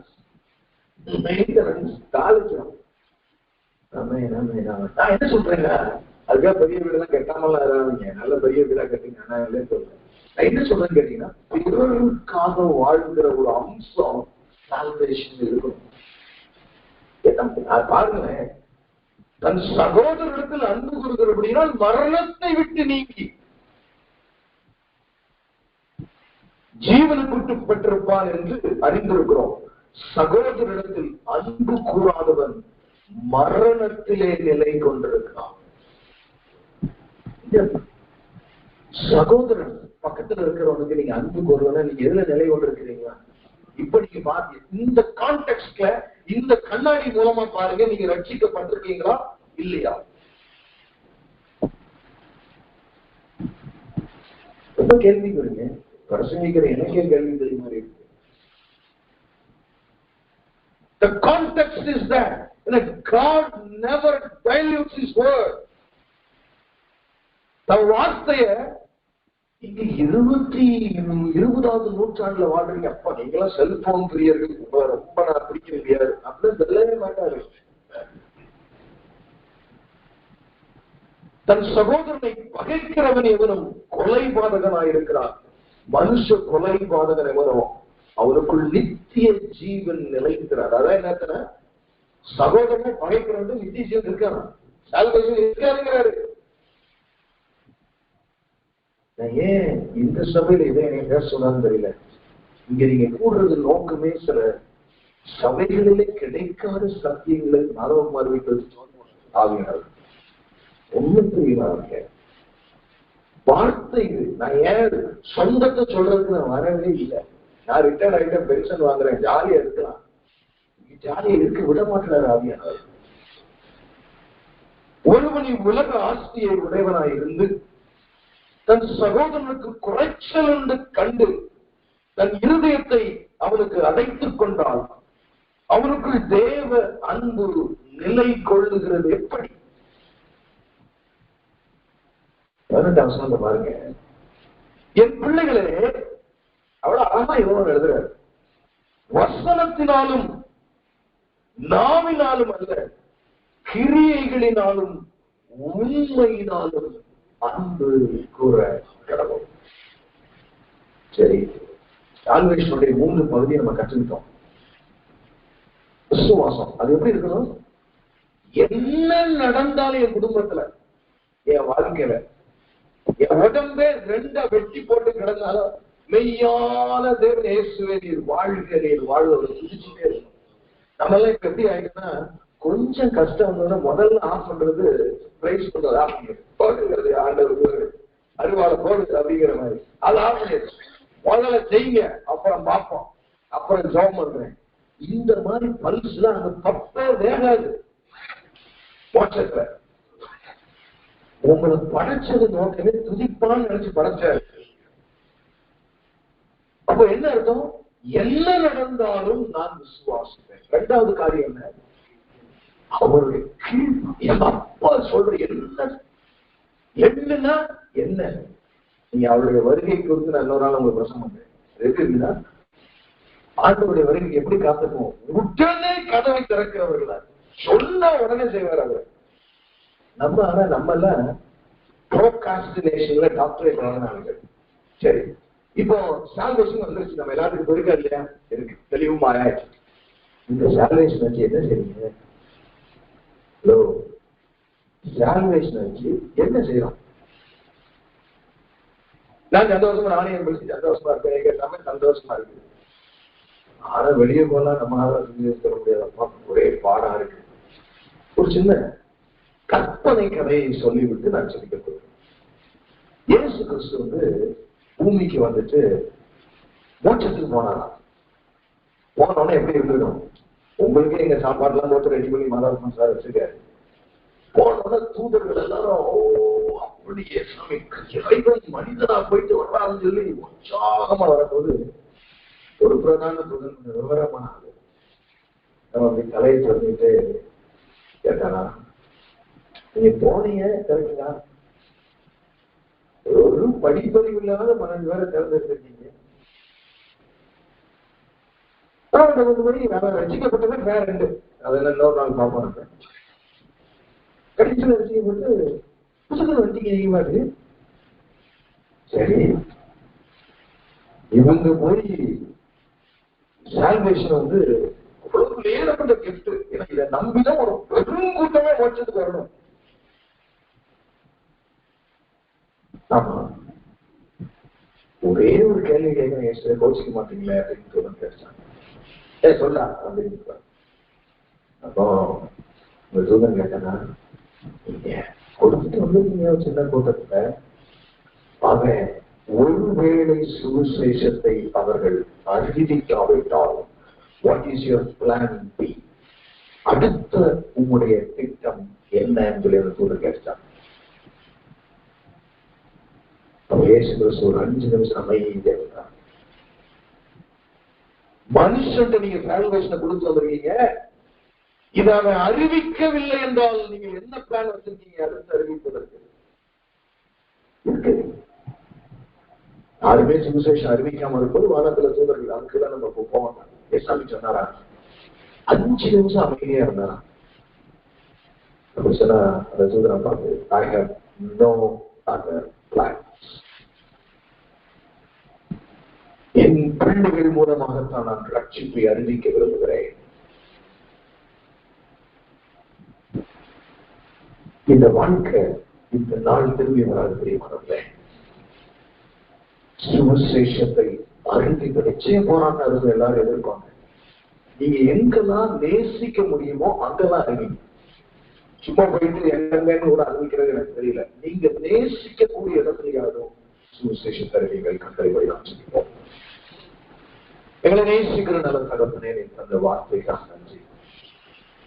மெயின்டெனன்ஸ் காலேஜ். நான் என்ன சொல்றேங்க, அதுக்காக பெரிய வீடுலாம் கட்டாமலாம் இறாதீங்க, நல்ல பெரிய வீடா கட்டுங்க. நான் இல்லைன்னு சொல்றேன். நான் என்ன சொல்றேன்னு கேட்டீங்கன்னா, பிறருக்காக வாழ்கிற ஒரு அம்சம் சால்வேஷன் இருக்கணும். பாருங்களேன், தன் சகோதரத்தில் அன்பு கூறுகிறபடினால் மரணத்தை விட்டு நீங்கி ஜீவனுக்கு பெற்றிருப்பான் என்று அறிந்திருக்கிறோம். சகோதரிடத்தில் அன்பு கூறாதவன் மரணத்திலே நிலை கொண்டிருக்கிறான். சகோதரன் பக்கத்துல இருக்கிறவனுக்கு நீங்க அன்பு கூறுவனா நீங்க எதுல நிலை கொண்டிருக்கிறீங்களா? இப்ப நீங்க பாருங்க, இந்த கான்டெக்ட்ல இந்த கண்ணாடி மூலமா பாருங்க, நீங்க ரட்சிக்கப்பட்டிருக்கீங்களா இல்லையா? ரொம்ப கேள்வி கொடுங்க. பிரசங்கிக்கிற எனக்கே கேள்வி தெரிய மாதிரி இருக்கு. The context is that God never dilutes his word. வார்த்தைய இங்க 20வது நூற்றாண்டுல வாழ்றீங்க. அப்ப நீங்களாம் செல்போன் பிரியர்கள், ரொம்ப நான் பிடிக்க முடியாது அப்படின்னு சொல்லவே மாட்டாரு. தன் சகோதரனை பகைக்கிறவன் எவனும் கொலை பாதகனாயிருக்கிறான். மனுஷ கொலை பாதகன் எவனோ அவனுக்குள் நித்திய ஜீவன் நிலைக்கிறார். அதான் என்ன, சகோதரனை பகைக்கிறவன் நித்திய ஜீவன் இருக்கான், சால்வேஷன் இருக்காருங்கிறாரு. நான் ஏன் இந்த சபையில இதை எனக்கு பேச சொன்னான்னு தெரியல. இங்க நீங்க கூடுறது நோக்கமே சில சபைகளிலே கிடைக்காத சத்தியங்களை மரபம் அறிவிக்கிறது ஆகினார். ஒண்ணும் தெரியல வார்த்தை இது. நான் ஏன் சொந்தத்தை சொல்றதுக்கு நான் வரவே இல்லை. நான் ரிட்டையர்ட் ஆகிட்டேன், பென்ஷன் வாங்குறேன், ஜாலியா இருக்கலாம். ஜாலியா இருக்க விட மாட்டார் ஆவியானவர். ஒருவனி உலக ஆஸ்தியை உடையவனாய் இருந்து தன் சகோதரனுக்கு குறைச்சல் என்று கண்டு தன் இருதயத்தை அவனுக்கு அடைத்துக் கொண்டால் அவனுக்குள் தேவ அன்பு நிலை கொள்ளுகிறது எப்படி? பாருங்க, என் பிள்ளைகளே, அவ்வளவு அழகா இவன் எழுதுறாரு. வசனத்தினாலும் நாவினாலும் அல்ல, கிரியைகளினாலும் உண்மையினாலும் அன்பு கூற கடவுள். சரி, சால்வேஷனுடைய 3 பகுதியை நம்ம கற்றுக்கிட்டோம். விசுவாசம் அது எப்படி இருக்கணும்? என்ன நடந்தாலும் என் குடும்பத்துல, என் வாழ்க்கையில, என் உடம்பே 2 வெட்டி போட்டு கிடந்தாலும் மெய்யான தேவன் இயேசுவே நீர் வாழ்க, நீர் வாழ்வது சிரிச்சுட்டே இருக்கும். நம்ம எல்லாம் இப்ப எப்படி ஆயிடுச்சுன்னா, கொஞ்சம் கஷ்டம் வந்தோம்னா முதல்ல ஆஃப் பண்றது பிரைஸ் பண்றது ஆஃப் பண்ணிடு, போடுங்கிறது ஆண்டவர் அருவாளை போடுது அப்படிங்கிற மாதிரி அது ஆஃப் பண்ணிடு. முதல்ல செய்யுங்க, அப்புறம் பார்ப்போம், அப்புறம் ஜாப் பண்றேன். இந்த மாதிரி பல்ஸ்ல அங்க தப்பே வேகாது. மோட்சத்துல உங்களை படைச்சது நோக்கமே துதிப்பான்னு நினைச்சு படைச்சாரு. அப்ப என்ன அர்த்தம்? என்ன நடந்தாலும் நான் விசுவாசிப்பேன். 2வது காரியம் என்ன? அவருடைய கீழ் என் அப்பா சொல்ற என்னன்னா என்ன, நீங்க அவருடைய வருகை குறித்து நான் இன்னொரு நாள் உங்களுக்கு பிரசங்கம் பண்றேன். எது இருக்குதா? ஆண்டவருடைய வருகைக்கு எப்படி காத்துக்குவோம்? உடனே கதவை திறக்கிறவர்களா, சொன்ன உடனே செய்வார் அவர். நம்ம ஆனா நம்ம எல்லாம் ப்ரோகாஸ்டினேஷன்ல டாக்டரேட் வாங்கினாங்க. சரி, இப்போ சால்வேஷன் வந்துருச்சு, நம்ம எல்லாத்துக்கும் இருக்கா இல்லையா? இருக்கு, தெளிவும் ஆயாச்சு. இந்த சால்வேஷன் வச்சு என்ன செய்யுங்க? ஹலோ, சால்வேஷன் வச்சு என்ன செய்யறோம்? நான் சந்தோஷமா, நானே என் சந்தோஷமா இருக்கேன், கேட்டாம சந்தோஷமா இருக்கு. ஆனா வெளியே போனா நம்மளால செஞ்சு முடியாத ஒரே பாடா இருக்கு. ஒரு சின்ன கற்பனை கதையை சொல்லிவிட்டு நான் சொல்லிக்க போறேன். இயேசு கிறிஸ்து பூமிக்கு வந்துட்டு மோட்சத்துக்கு போனாராம். போனோடனே எப்படி இருந்துடும்? உங்களுக்கே எங்க சாப்பாடுலாம் போட்டு ரெடி பண்ணி மாதா சார் வச்சிருக்காரு. போனோட தூதர்கள் எல்லாரும் அப்படியே சாமி இறைவன் மனிதனா போயிட்டு வர்றாருன்னு சொல்லி உற்சாகமா வரும்போது ஒரு பிரதான தூதன் விவரமான ஆளு நம்ம அப்படி தலையை சொல்லிட்டு கேட்டானா, நீங்க போனீங்க கரெக்டா, ஒரு படிப்பறிவு இல்லாத 12 பேரை தேர்ந்தெடுத்திருக்கீங்க. ரசிக்கப்பட்டது வேற 2, அதெல்லாம் இன்னொரு நாள் பார்ப்போம். கடைசியில் ரசிக்கப்பட்டு புத்தகம் வண்டிக்கு மாதிரி. சரி, இவங்க போய் சால்வேஷன் அவ்வளவு நேரப்பட்ட கிஃப்ட். எனக்கு இதை நம்பிதான் ஒரு பெரும் கூட்டமே மோட்சத்துக்கு வரணும். ஆமா, ஒரே ஒரு கேள்வி கேட்கிறேன், கோச்சிக்க மாட்டீங்களே அப்படின்னு கேட்டாங்க. சொல்ல அப்படின்னு. அப்போ உங்க தூதன் கேட்டனா, நீங்க கொடுத்துட்டு வந்துருக்கீங்க சின்ன கூட்டத்துல, அவன் ஒருவேளை சுவிசேஷத்தை அவர்கள் அறிவிக்காவிட்டால் what is your plan B? அடுத்த உங்களுடைய திட்டம் என்ன என்று தூதன் கேட்டான். ஒரு 5 நிமிஷம் அமைதியா இருந்தார். மனுஷன் நீங்க சால்வேஷனை கொடுத்து வந்திருக்கீங்க, இதை அவன் அறிவிக்கவில்லை என்றால் நீங்க என்ன பிளான் வச்சிருக்கீங்க அடுத்து அறிவிப்பதற்கு? யாருமே சுவிசேஷம் அறிவிக்காம இருப்பது வானத்துல தூதர்கள், அதுக்குதான் நம்ம போவாங்க. ஏசாமி சொன்னாரா 5 நிமிஷம் அமைதியா இருந்தாரா? அப்படி சொன்னா அந்த தூதரை பார்த்து, I have no other plans. என் பிள்ளைகள் மூலமாகத்தான் நான் ரட்சிப்பை அறிவிக்க விரும்புகிறேன். இந்த வாழ்க்கை இந்த நாள் திரும்பி வராது பிரியமானவர்களே. சுவிசேஷத்தை அறிந்து நிச்சயம் போராட்டம் எல்லாரும் எதிர்ப்பாங்க. நீங்க எங்கெல்லாம் நேசிக்க முடியுமோ அங்கெல்லாம் அறிவிங்க. சும்மா போயிட்டு எங்கன்னு கூட அறிவிக்கிறது எனக்கு தெரியல. நீங்க நேசிக்கக்கூடிய இடத்துலயாலும் சுவிசேஷ தருவீங்கள் கட்டளை சொல்லிப்போம். எங்களை நேசிக்கிற நல்ல தகப்பனே, அந்த வார்த்தைக்காக நன்றி.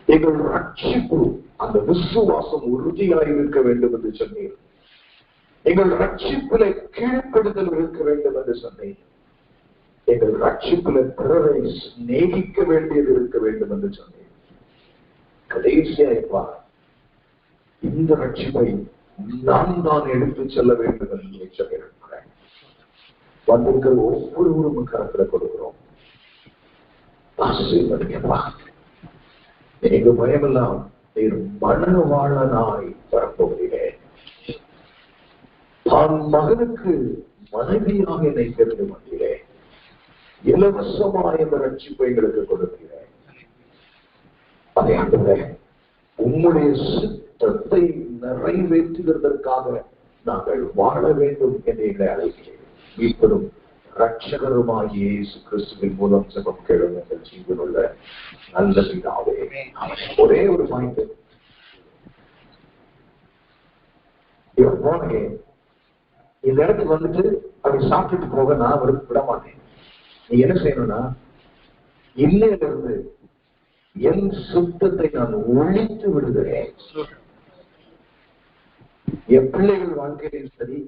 எங்கள் ரட்சிப்பு அந்த விசுவாசம் உறுதியாக இருக்க வேண்டும் என்று சொன்னீர். எங்கள் ரட்சிப்புல கீழ்ப்படுதல் இருக்க வேண்டும் என்று சொன்னீர். எங்கள் ரட்சிப்புல பிறரை சிநேகிக்க வேண்டியது இருக்க வேண்டும் என்று சொன்னீர். கடைசியா இந்த ரட்சிப்பை நான் தான் எடுத்து செல்ல வேண்டும் என்று சொல்லியிருக்கிறேன். வந்திருக்கிற ஒவ்வொருவரும் கருத்துல கொடுக்கிறோம். ஆசீர்வதிக்கப்பா. எனக்கு பயமெல்லாம் நீர் மனவாளனாய் வரப்போகிறே. தான் மகனுக்கு மனைவியாக என்னை தெரிந்து கொண்டீரே. இலவசமாய் இந்த ரட்சிப்பை எங்களுக்கு கொடுக்கிறேன். அதை ஆண்டவரே, உம்முடைய சித்தத்தை நிறைவேற்றுவதற்காக நாங்கள் வாழ வேண்டும் என்று எங்களை அழைக்கிறேன். மீட்பரும் ரட்சகருமாகிய இயேசு கிறிஸ்துவின் மூலம் ஜெபம் கேளும் எங்கள் ஜீவனுள்ள நல்ல பிதாவே. ஒரே ஒரு பாயிண்ட், இந்த இடத்துக்கு வந்துட்டு அப்படி சாப்பிட்டுட்டு போக நான் விட மாட்டேன். நீ என்ன செய்யணும்னா, இன்னையில இருந்து என் சுத்தத்தை நான் ஒழித்து விடுகிறேன். என் பிள்ளைகள் வாழ்க்கையிலும் சரி,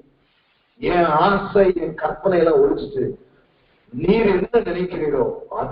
என் ஆசை, என் கற்பனை எல்லாம் ஒழிச்சுட்டு நீர் என்ன நினைக்கிறீரோ அதை